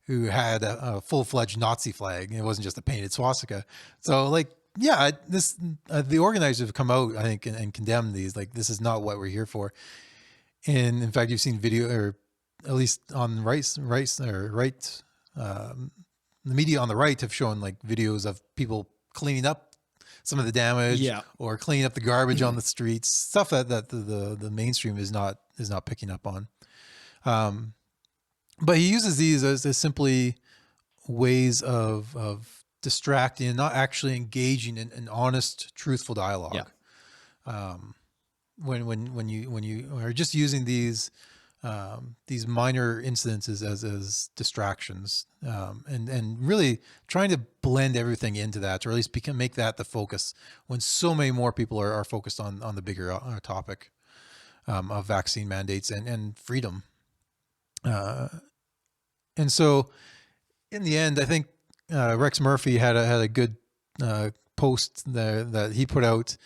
who had a full-fledged Nazi flag. It wasn't just a painted swastika. So, the organizers have come out, I think, and condemned these. Like, this is not what we're here for. And in fact, you've seen video, or at least on the media on the right have shown like videos of people cleaning up some of the damage, or cleaning up the garbage on the streets, stuff that the mainstream is not picking up on. But he uses these as simply ways of distracting and not actually engaging in an honest, truthful dialogue. Yeah. When you are just using these minor incidences as distractions, and really trying to blend everything into that, or at least make that the focus, when so many more people are focused on the bigger topic of vaccine mandates and freedom. And so in the end, I think Rex Murphy had a good post there that he put out,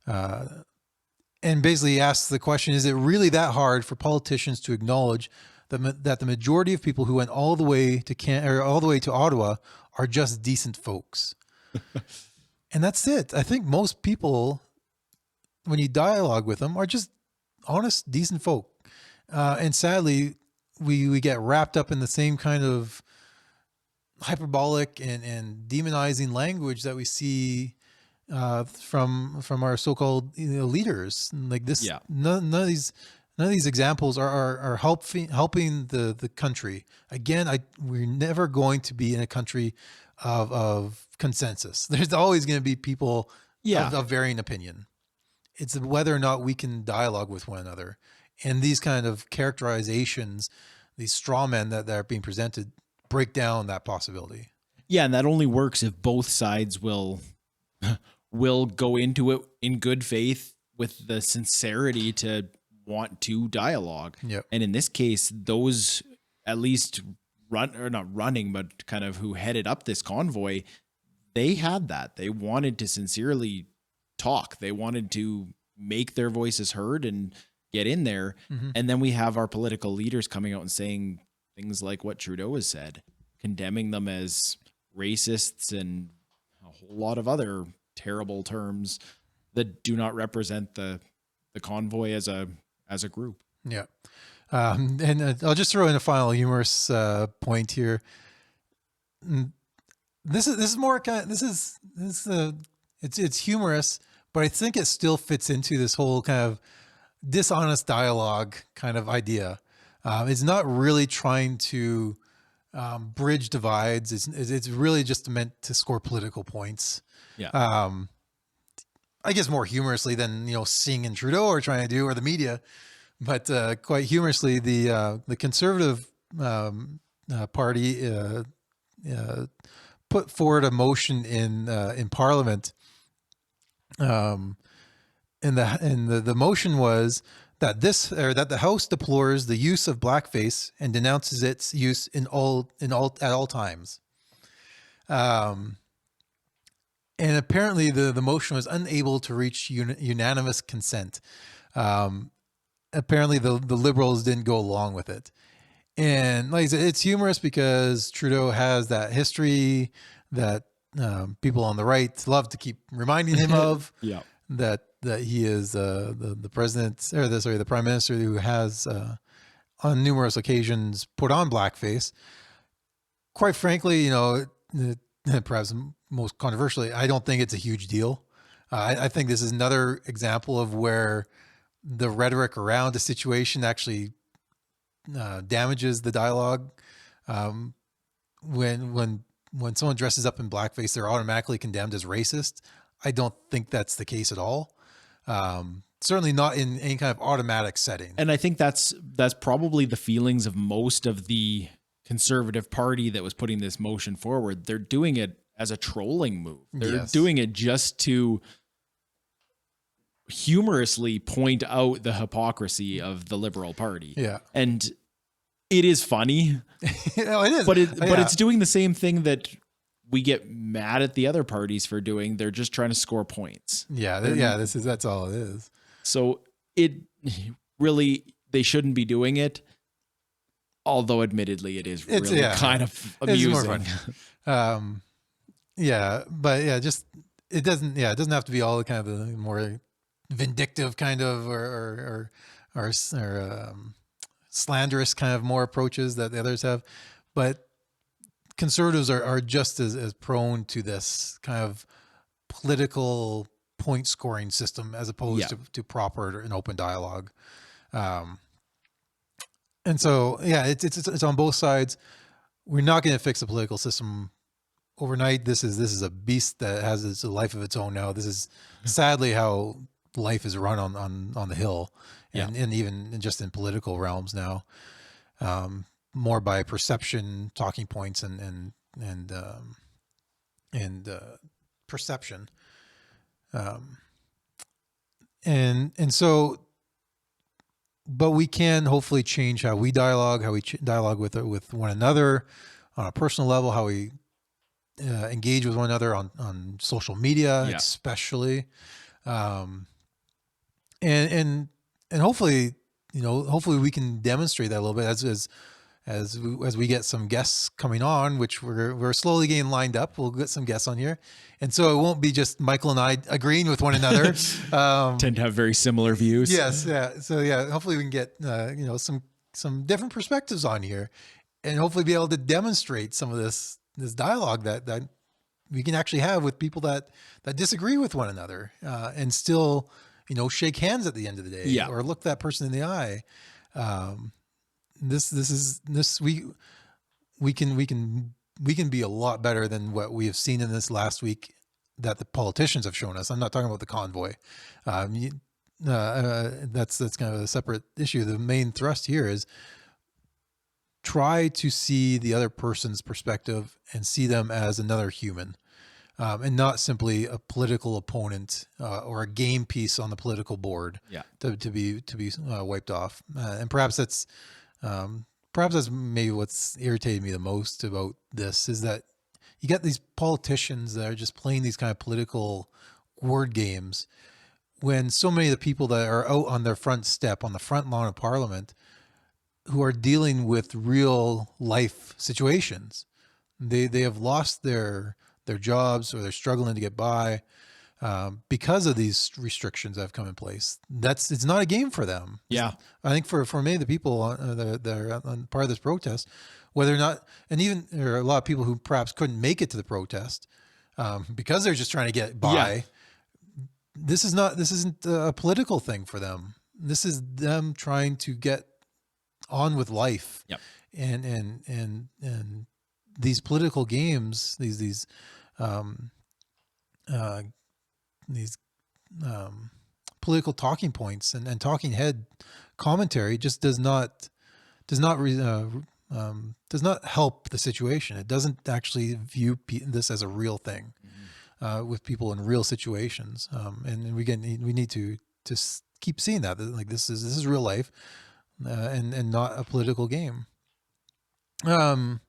and basically asks the question, is it really that hard for politicians to acknowledge that the majority of people who went all the way to Ottawa are just decent folks. And that's it. I think most people, when you dialogue with them, are just honest, decent folk. And sadly, we get wrapped up in the same kind of hyperbolic and demonizing language that we see from our so-called leaders. Like this, none of these examples are helping the country. Again, we're never going to be in a country of consensus. There's always going to be people of varying opinion. It's whether or not we can dialogue with one another. And these kind of characterizations, these straw men that are being presented, break down that possibility. Yeah, and that only works if both sides will go into it in good faith with the sincerity to want to dialogue. Yep. And in this case, those at least not running, but kind of who headed up this convoy, they had that. They wanted to sincerely talk. They wanted to make their voices heard and get in there. Mm-hmm. And then we have our political leaders coming out and saying things like what Trudeau has said, condemning them as racists and a whole lot of other terrible terms that do not represent the convoy as a group. Yeah. And I'll just throw in a final humorous point here. This is more kind of, it's humorous, but I think it still fits into this whole kind of dishonest dialogue kind of idea. It's not really trying to bridge divides. It's really just meant to score political points. Yeah. I guess more humorously than Singh and Trudeau are trying to do, or the media, but quite humorously, the Conservative Party put forward a motion in Parliament. And the motion was that the House deplores the use of blackface and denounces its use at all times. And apparently the motion was unable to reach unanimous consent. Apparently the Liberals didn't go along with it. And like I said, it's humorous because Trudeau has that history that people on the right love to keep reminding him of. Yeah. That he is the president, or the prime minister who has on numerous occasions put on blackface. Quite frankly, perhaps most controversially, I don't think it's a huge deal. I think this is another example of where the rhetoric around a situation actually damages the dialogue. When someone dresses up in blackface, they're automatically condemned as racist. I don't think that's the case at all. Certainly not in any kind of automatic setting. And I think that's probably the feelings of most of the Conservative Party that was putting this motion forward. They're doing it as a trolling move. They're doing it just to humorously point out the hypocrisy of the Liberal Party. Yeah. And it is funny. It is. But it's doing the same thing that we get mad at the other parties for doing. They're just trying to score points. Yeah. That's all it is. So it really, they shouldn't be doing it. Although admittedly it is really kind of amusing. It's more fun. It doesn't have to be all the kind of the more vindictive kind of or slanderous kind of more approaches that the others have. But Conservatives are just as prone to this kind of political point scoring system as opposed to proper and open dialogue. And so, it's on both sides. We're not going to fix the political system overnight. This is a beast that has its life of its own now. This is sadly how life is run on the Hill, and even just in political realms now, more by perception, talking points, and perception, and so. But we can hopefully change how we dialogue, dialogue with one another on a personal level, how we engage with one another on social media, especially, and hopefully we can demonstrate that a little bit as we get some guests coming on, which we're slowly getting lined up. We'll get some guests on here, and so it won't be just Michael and I agreeing with one another. Tend to have very similar views. Yes, yeah. So yeah, hopefully we can get some different perspectives on here, and hopefully be able to demonstrate some of this dialogue that we can actually have with people that disagree with one another, and still shake hands at the end of the day, or look that person in the eye. We can be a lot better than what we have seen in this last week that the politicians have shown us. I'm not talking about the convoy. That's kind of a separate issue. The main thrust here is try to see the other person's perspective and see them as another human, and not simply a political opponent, or a game piece on the political board, to be wiped off. And perhaps that's maybe what's irritated me the most about this, is that you get these politicians that are just playing these kind of political word games, when so many of the people that are out on their front step, on the front lawn of Parliament, who are dealing with real life situations, they have lost their jobs, or they're struggling to get by, because of these restrictions that have come in place. It's not a game for them. Yeah. I think for many of the people that are on part of this protest, whether or not, and even there are a lot of people who perhaps couldn't make it to the protest, because they're just trying to get by. Yeah. This isn't a political thing for them. This is them trying to get on with life. Yep. And these political games, these political talking points and talking head commentary just does not help the situation. It doesn't actually view this as a real thing, with people in real situations. And we need to keep seeing that, like this is real life, and not a political game. So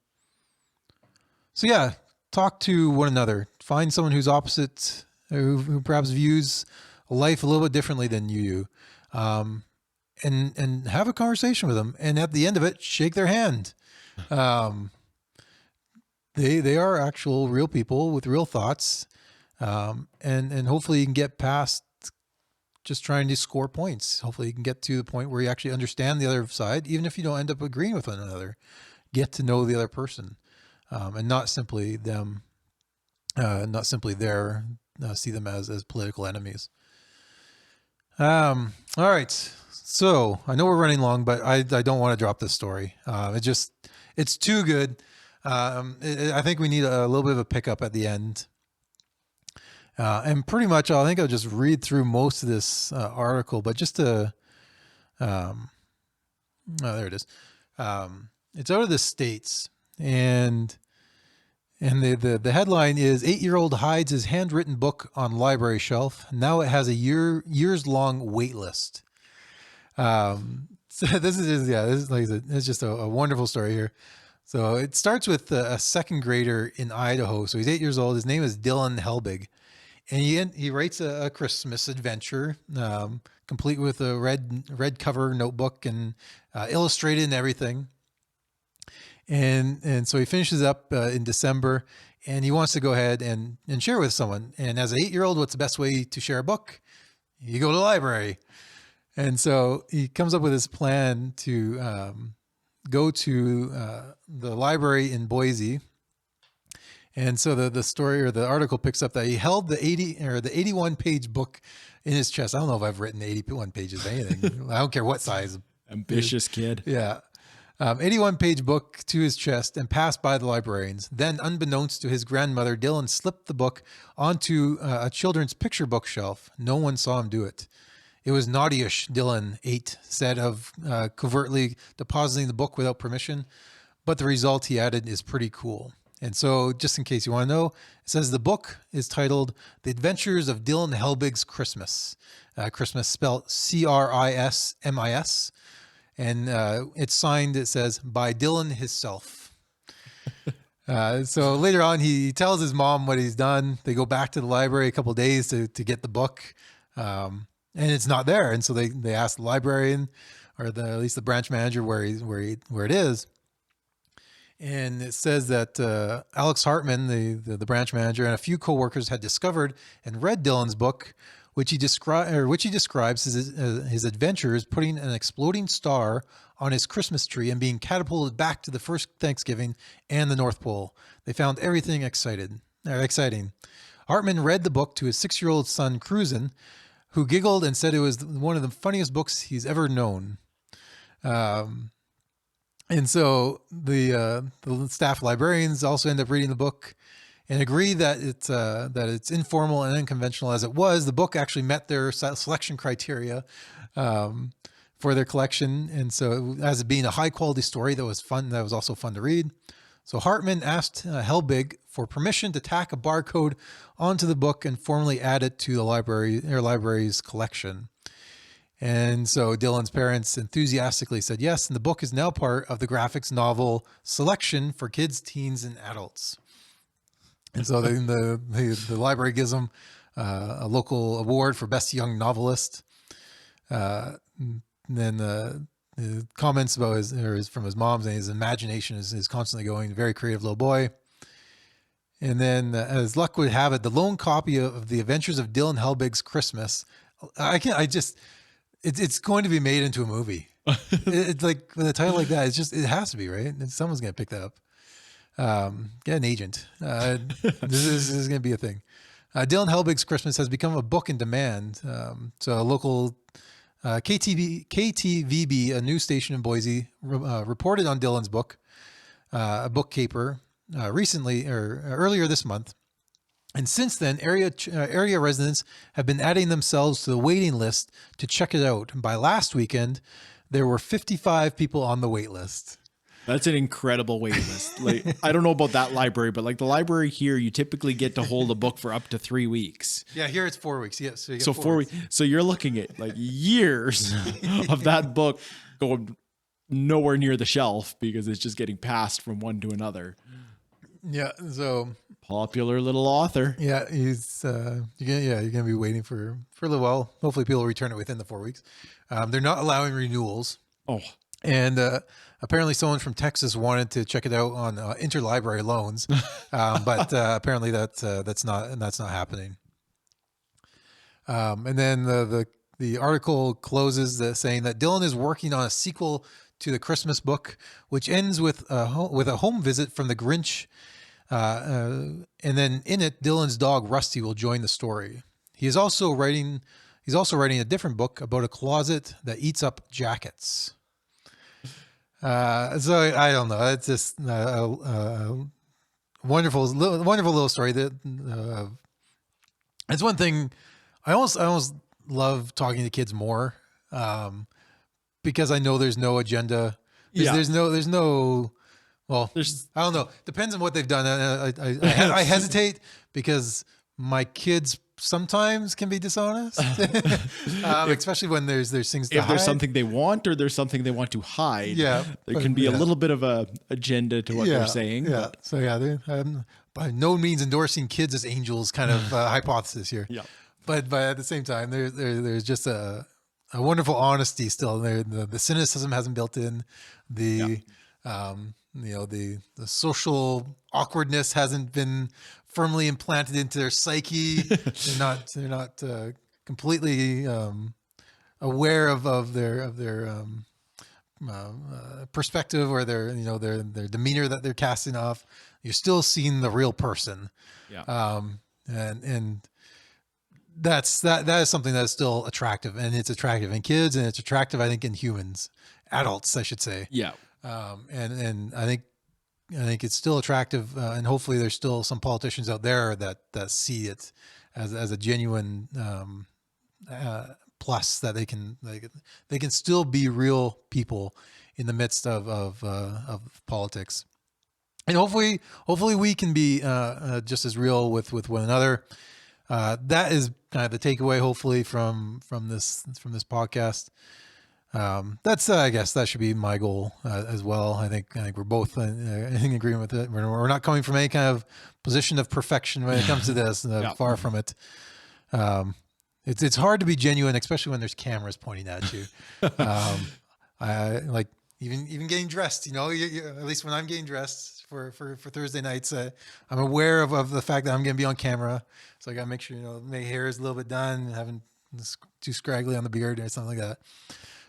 yeah, talk to one another. Find someone who's opposite, who perhaps views life a little bit differently than you do, and have a conversation with them. And at the end of it, shake their hand. They are actual real people with real thoughts, and hopefully you can get past just trying to score points. Hopefully you can get to the point where you actually understand the other side, even if you don't end up agreeing with one another. Get to know the other person. And not simply them, see them as political enemies. All right. So I know we're running long, but I don't want to drop this story. It's too good. I think we need a little bit of a pickup at the end. And pretty much, I think I'll just read through most of this article, but just to, there it is. It's out of the States. And the headline is 8-year-old hides his handwritten book on library shelf. Now it has a years long wait list. So this is like I said, it's just a wonderful story here. So it starts with a second grader in Idaho. So he's 8 years old. His name is Dillon Helbig, and he writes a Crismis adventure, complete with a red cover notebook and illustrated and everything. And so he finishes up in December, and he wants to go ahead and share with someone. And as an 8-year-old, what's the best way to share a book? You go to the library. And so he comes up with this plan to go to the library in Boise. And so the story, or the article, picks up that he held the 81-page book in his chest. I don't know if I've written 81 pages of anything. I don't care what size. Ambitious kid. Yeah. 81-page book to his chest and passed by the librarians. Then, unbeknownst to his grandmother, Dillon slipped the book onto a children's picture bookshelf. No one saw him do it. It was naughty-ish, Dillon, 8, said of covertly depositing the book without permission. But the result, he added, is pretty cool. And so, just in case you want to know, it says the book is titled The Adventures of Dillon Helbig's Crismis. Crismis spelled Crismis. And it's signed, it says, by Dillon himself. So later on, he tells his mom what he's done. They go back to the library a couple of days to get the book. And it's not there. And so they ask the librarian, or at least the branch manager, where it is. And it says that Alex Hartman, the branch manager, and a few coworkers had discovered and read Dillon's book, which he describes as his adventures putting an exploding star on his Christmas tree and being catapulted back to the first Thanksgiving and the North Pole. They found everything exciting. Hartman read the book to his 6-year-old son, Cruzen, who giggled and said it was one of the funniest books he's ever known. And so the staff librarians also end up reading the book and agree that it's informal and unconventional as it was. The book actually met their selection criteria for their collection, and so as it being a high quality story that was fun, that was also fun to read. So Hartman asked Helbig for permission to tack a barcode onto the book and formally add it to the library's collection. And so Dillon's parents enthusiastically said yes, and the book is now part of the graphics novel selection for kids, teens, and adults. And so the library gives him a local award for best young novelist. Then the comments about from his mom, and his imagination is constantly going. Very creative little boy. And then, as luck would have it, the lone copy of The Adventures of Dillon Helbig's Crismis. It's going to be made into a movie. It's like with a title like that, it has to be, right? Someone's going to pick that up. Get an agent. This is going to be a thing. Dillon Helbig's Crismis has become a book in demand. So a local KTVB, a news station in Boise, reported on Dillon's book, a bookkeeper, earlier this month. And since then, area residents have been adding themselves to the waiting list to check it out. And by last weekend, there were 55 people on the wait list. That's an incredible wait list. Like, I don't know about that library, but like the library here, you typically get to hold a book for up to 3 weeks. Yeah, here it's 4 weeks. Yeah, so 4 weeks. So you're looking at like years of that book going nowhere near the shelf because it's just getting passed from one to another. Yeah, so popular little author. Yeah, he's you're gonna be waiting for a little while. Hopefully, people will return it within the 4 weeks. They're not allowing renewals. Oh, and apparently, someone from Texas wanted to check it out on interlibrary loans, but apparently that's not happening. And then the article closes saying that Dillon is working on a sequel to the Crismis book, which ends with a home visit from the Grinch. And then in it, Dillon's dog Rusty will join the story. He's also writing a different book about a closet that eats up jackets. So I don't know. It's just a wonderful little story. That it's one thing. I almost love talking to kids more, because I know there's no agenda. There's no. Well, I don't know. Depends on what they've done. I hesitate because my kids sometimes can be dishonest, especially when there's things to hide. If there's something they want or there's something they want to hide, there can be a little bit of a agenda to what they're saying. Yeah. But. So I'm by no means endorsing kids as angels kind of hypothesis here. Yeah. But at the same time, there's just a wonderful honesty still there. The cynicism hasn't built in. The social awkwardness hasn't been firmly implanted into their psyche. They're not completely aware of their perspective or their demeanor that they're casting off. You're still seeing the real person. Yeah. And that is something that is still attractive, and it's attractive in kids, and it's attractive, I think, in humans, adults, I should say. Yeah. And I think it's still attractive, and hopefully there's still some politicians out there that see it as a genuine plus, that they can still be real people in the midst of politics, and hopefully we can be just as real with one another. That is kind of the takeaway, hopefully, from this podcast. That's I guess that should be my goal as well. I think we're both in agreement with it. We're not coming from any kind of position of perfection when it comes to this. Far from it. It's hard to be genuine, especially when there's cameras pointing at you. even getting dressed, at least when I'm getting dressed for Thursday nights, I'm aware of the fact that I'm going to be on camera. So I got to make sure, my hair is a little bit done, haven't too scraggly on the beard or something like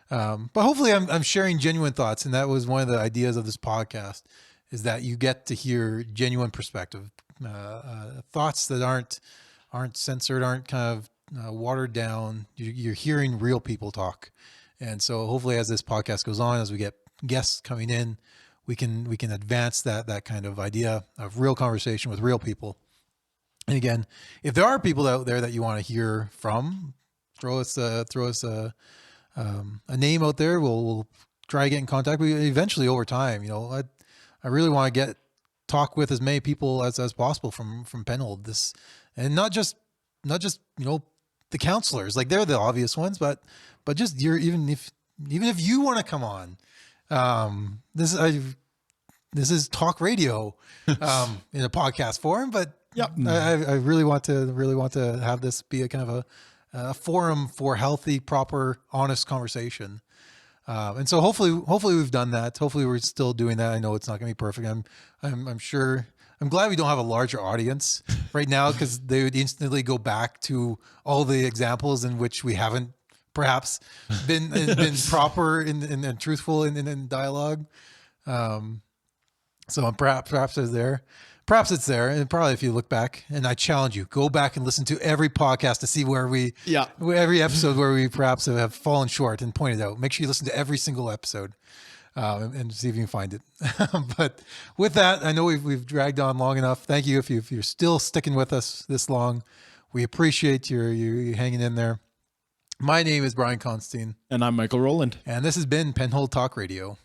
that. But hopefully I'm sharing genuine thoughts. And that was one of the ideas of this podcast, is that you get to hear genuine perspective, thoughts that aren't censored, aren't kind of watered down. You're hearing real people talk. And so hopefully as this podcast goes on, as we get guests coming in, we can advance that kind of idea of real conversation with real people. And again, if there are people out there that you want to hear from, throw us a name out there. We'll try to get in contact. We eventually, over time, I really want to talk with as many people as possible from Penhold. This, and not just the counselors, like they're the obvious ones, but just even if you want to come on, this is talk radio in a podcast form, but yep. I really want to have this be a kind of a forum for healthy, proper, honest conversation. And so hopefully we've done that. Hopefully we're still doing that. I know it's not going to be perfect. I'm sure. I'm glad we don't have a larger audience right now, because they would instantly go back to all the examples in which we haven't perhaps been proper and truthful in dialogue. So perhaps it's there. Perhaps it's there. And probably if you look back, and I challenge you, go back and listen to every podcast to see every episode where we perhaps have fallen short and pointed out. Make sure you listen to every single episode. And see if you can find it. But with that, I know we've dragged on long enough. Thank you if you're still sticking with us this long. We appreciate you hanging in there. My name is Brian Constein. And I'm Michael Rowland. And this has been Penhold Talk Radio.